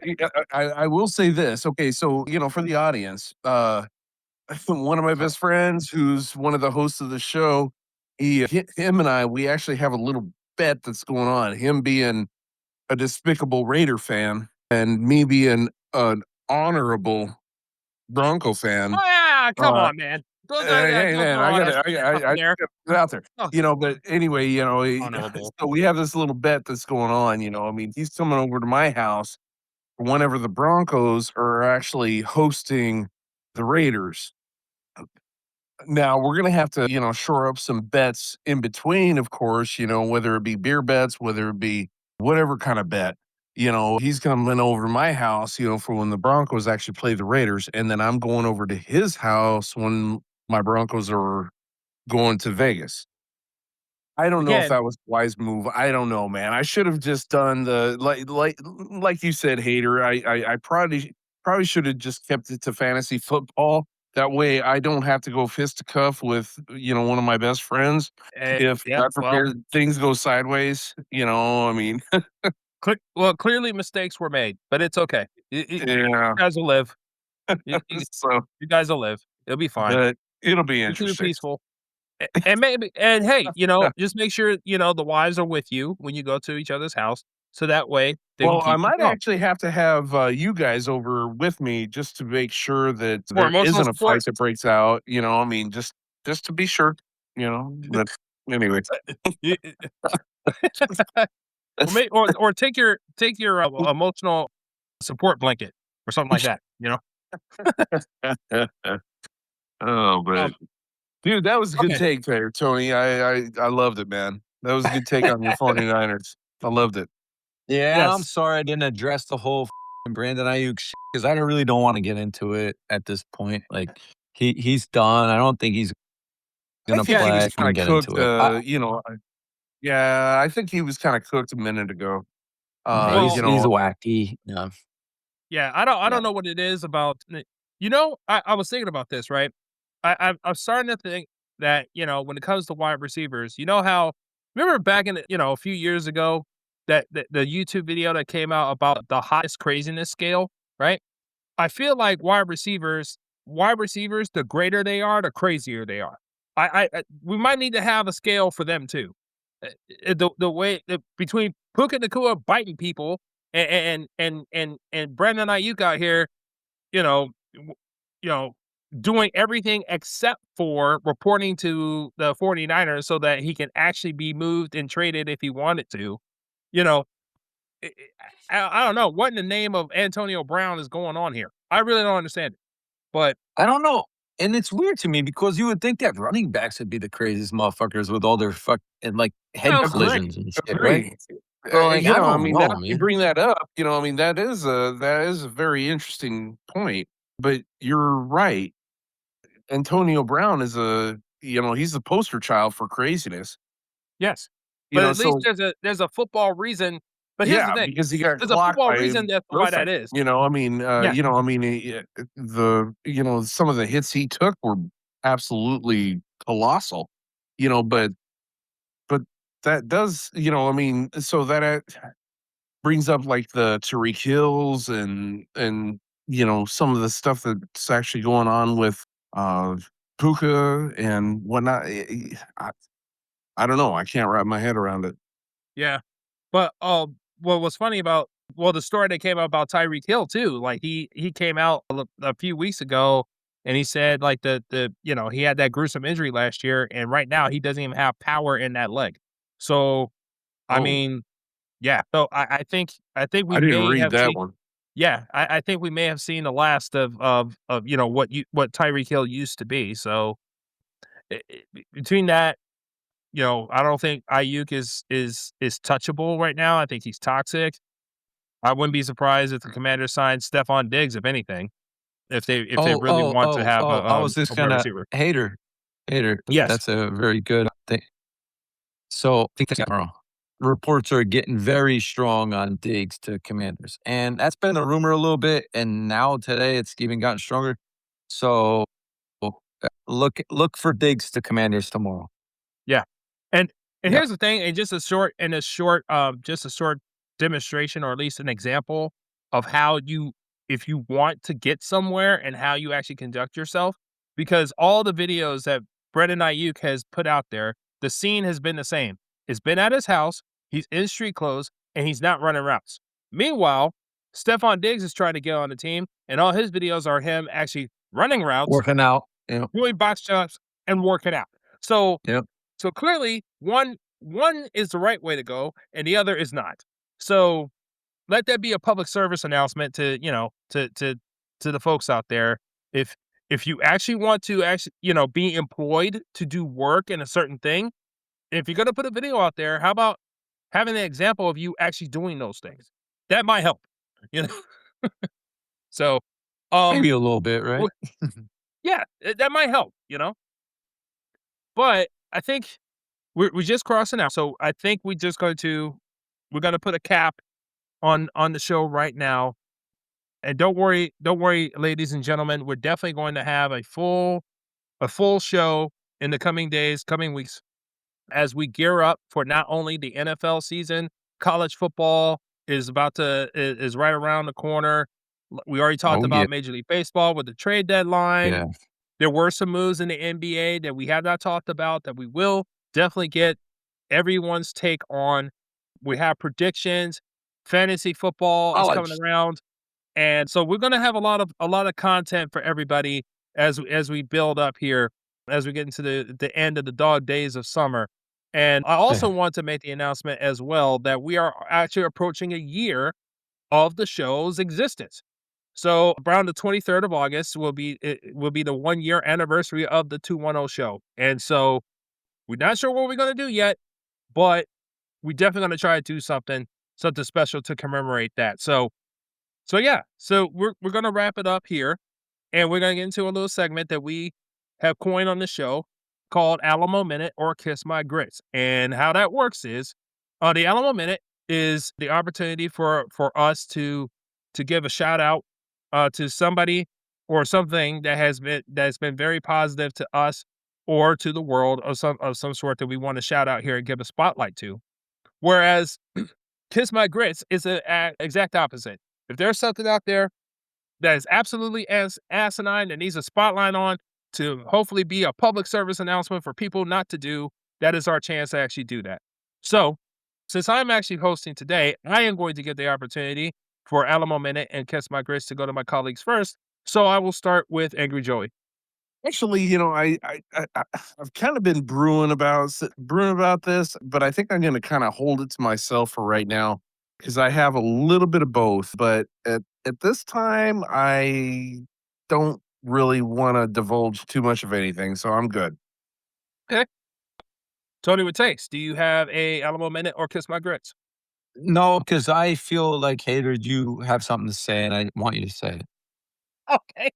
I will say this. Okay, so for the audience, one of my best friends, who's one of the hosts of the show, him and I, we actually have a little bet that's going on. Him being a despicable Raider fan, and me being an honorable Bronco fan. Oh yeah, come Uh, on, man. hey Don't man, throw all that stuff in I there. gotta put it out there. Oh, But anyway, honorable. so we have this little bet that's going on. I mean, he's coming over to my house whenever the Broncos are actually hosting the Raiders. Now we're gonna have to, shore up some bets in between, of course, whether it be beer bets, whether it be whatever kind of bet. He's coming over to my house, for when the Broncos actually play the Raiders, and then I'm going over to his house when my Broncos are going to Vegas. I don't know if Again, that was a wise move. I don't know, man. I should have just done the like you said, hater. I probably should have just kept it to fantasy football. That way, I don't have to go fisticuff with one of my best friends if yeah. God Well, forbid things go sideways. I mean, clearly mistakes were made, but it's okay. You yeah. guys will live. You So, you guys will live. It'll be fine. but it'll be You keep it interesting. peaceful. And maybe and hey, just make sure, the wives are with you when you go to each other's house, so that way they can Well, I keep you might calm. actually have to have you guys over with me just to make sure that For there emotional isn't a support. fight that breaks out. I mean, just to be sure. But anyway, You or take your emotional support blanket or something like that. oh, but Um, dude, that was a good okay. take there, Tony. I loved it, man. That was a good take on your 49ers. I loved it. Yeah, and I'm Yes. sorry I didn't address the whole Brandon Ayuk because I really don't want to get into it at this point. Like he's done. I don't think he's I gonna think Yeah. he play. was I kind can of get cooked. into it. Yeah, I think he was kind of cooked a minute ago. He's Well, wacky. Yeah, yeah, I don't yeah. know what it is about I was thinking about this, right? I'm starting to think that, when it comes to wide receivers, you know how remember back in a few years ago that the YouTube video that came out about the hottest craziness scale, right? I feel like wide receivers wide receivers, the greater they are, the crazier they are. We might need to have a scale for them too. The way between Puka Nacua biting people and Brandon Ayuk out here, you know, you know, doing everything except for reporting to the 49ers so that he can actually be moved and traded if he wanted to. You know, I I don't know what in the name of Antonio Brown is going on here. I really don't understand it. But I don't know. And it's weird to me because you would think that running backs would be the craziest motherfuckers with all their and like head agree, collisions and shit, right? Agree. So like, I I don't mean, now know, that you man. bring that up, I mean, that is a very interesting point. But you're right. Antonio Brown is he's the poster child for craziness. yes. But at least So there's a football reason. But here's the yeah, thing. because he got There's a clocked football by a reason that's why that girlfriend. is. I mean, Yeah. some of the hits he took were absolutely colossal. But that does, I mean, so that brings up like the Tariq Hills and some of the stuff that's actually going on with uh Puka and whatnot. I don't know. I can't wrap my head around it. Yeah. But, what was funny about the story that came out about Tyreek Hill too, like, he came out a few weeks ago, and he said, like, he had that gruesome injury last year, and right now he doesn't even have power in that leg. So, I Oh, mean, yeah. So, I think we I didn't may read have that seen one. yeah, I think we may have seen the last of, what Tyreek Hill used to be. So, between that, I don't think Ayuk is touchable right now. I think he's toxic. I wouldn't be surprised if the Commanders signed Stephon Diggs, if anything, if they Oh, really oh, want to oh, have oh, I was a just wide gonna receiver. hater. Yes. That's a very good thing. So I think tomorrow. Reports are getting very strong on Diggs to Commanders. And that's been the rumor a little bit. And now today it's even gotten stronger. So look for Diggs to Commanders tomorrow. Yeah. And Yeah. here's the thing, and just a short demonstration or at least an example of how you if you want to get somewhere and how you actually conduct yourself, because all the videos that Brendan Ayuk has put out there, the scene has been the same. It's been at his house, he's in street clothes, and he's not running routes. Meanwhile, Stephon Diggs is trying to get on the team, and all his videos are him actually running routes, Working out. Yeah. doing box jumps, and working out. So Yep. so clearly, one is the right way to go, and the other is not. So let that be a public service announcement to to the folks out there. If if you actually want to actually be employed to do work in a certain thing, if you're gonna put a video out there, how about having an example of you actually doing those things? That might help. You know. So, Maybe um, a little bit, right? well, yeah, that might help. But I think we're just crossing out, so I think we're gonna put a cap on the show right now, and don't worry, ladies and gentlemen, we're definitely going to have a full show in the coming days, coming weeks, as we gear up for not only the NFL season, college football is right around the corner. We already talked Oh yeah. about Major League Baseball with the trade deadline. Yeah. There were some moves in the NBA that we have not talked about that we will definitely get everyone's take on. We have predictions. Fantasy football is coming College. around, and so we're going to have a lot of content for everybody as we build up here as we get into the end of the dog days of summer. And I also Yeah. want to make the announcement as well that we are actually approaching a year of the show's existence. So around the 23rd of August will be the 1 year anniversary of the 210 show. And so we're not sure what we're going to do yet, but we definitely gonna try to do something special to commemorate that. So yeah, so we're gonna wrap it up here, and we're gonna get into a little segment that we have coined on the show called Alamo Minute or Kiss My Grits. And how that works is, the Alamo Minute is the opportunity for us to give a shout out to somebody or something that's been very positive to us or to the world of some sort that we want to shout out here and give a spotlight to. Whereas Kiss My Grits is the exact opposite. If there's something out there that is absolutely as asinine and needs a spotlight on to hopefully be a public service announcement for people not to do, that is our chance to actually do that. So, since I'm actually hosting today, I am going to get the opportunity for Alamo Minute and Kiss My Grits to go to my colleagues first. So I will start with Angry Joey. Actually, I've kind of been brewing about this, but I think I'm going to kind of hold it to myself for right now because I have a little bit of both. But at this time, I don't really want to divulge too much of anything, so I'm good. Okay. Tony with Taste, do you have a Alamo Minute or Kiss My Grits? No, because I feel like, Hater, you have something to say, and I want you to say it. Okay.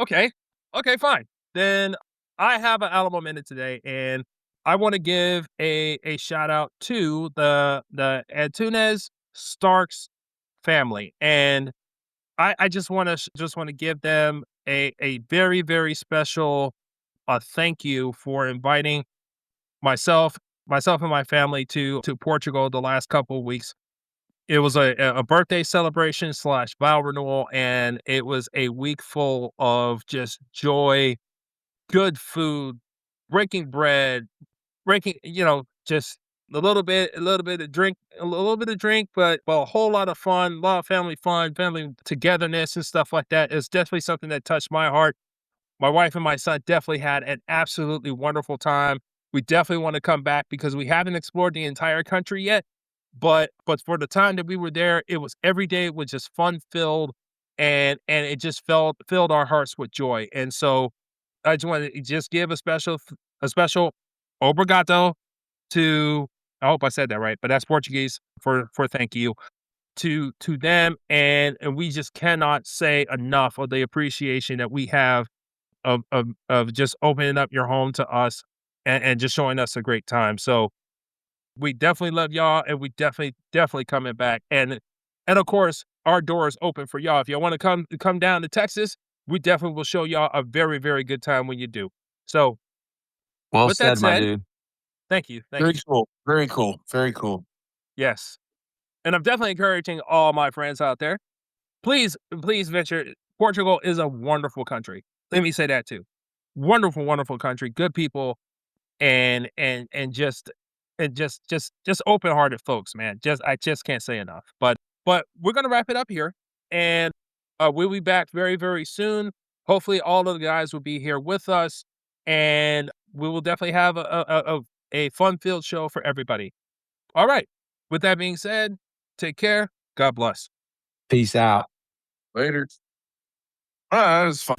Okay. Okay, fine. Then I have an Alamo Minute today, and I want to give a shout out to the Antunes Starks family. And I just want to give them a very, very special thank you for inviting myself myself and my family to Portugal the last couple of weeks. It was a birthday celebration slash vow renewal, and it was a week full of just joy, good food, breaking bread, breaking, just a little bit of drink, but a whole lot of fun, a lot of family fun, family togetherness and stuff like that. It's definitely something that touched my heart. My wife and my son definitely had an absolutely wonderful time. We definitely want to come back because we haven't explored the entire country yet. But for the time that we were there, it was every day was just fun filled, and it just filled our hearts with joy. And so I just want to just give a special obrigado to, I hope I said that right, but that's Portuguese for thank you to them, and we just cannot say enough of the appreciation that we have of just opening up your home to us and just showing us a great time. So we definitely love y'all, and we definitely coming back. And of course, our door is open for y'all. If y'all want to come down to Texas, we definitely will show y'all a very, very good time when you do. So Well with that said, my said, dude. thank you. Thank Very you. cool. Very cool. Very cool. Yes. And I'm definitely encouraging all my friends out there. Please venture. Portugal is a wonderful country. Let me say that too. Wonderful, wonderful country, good people, and just open-hearted folks, man. I just can't say enough. But we're gonna wrap it up here, and we'll be back very, very soon. Hopefully, all of the guys will be here with us, and we will definitely have a fun-filled show for everybody. All right. With that being said, take care. God bless. Peace out. Later. That was fun.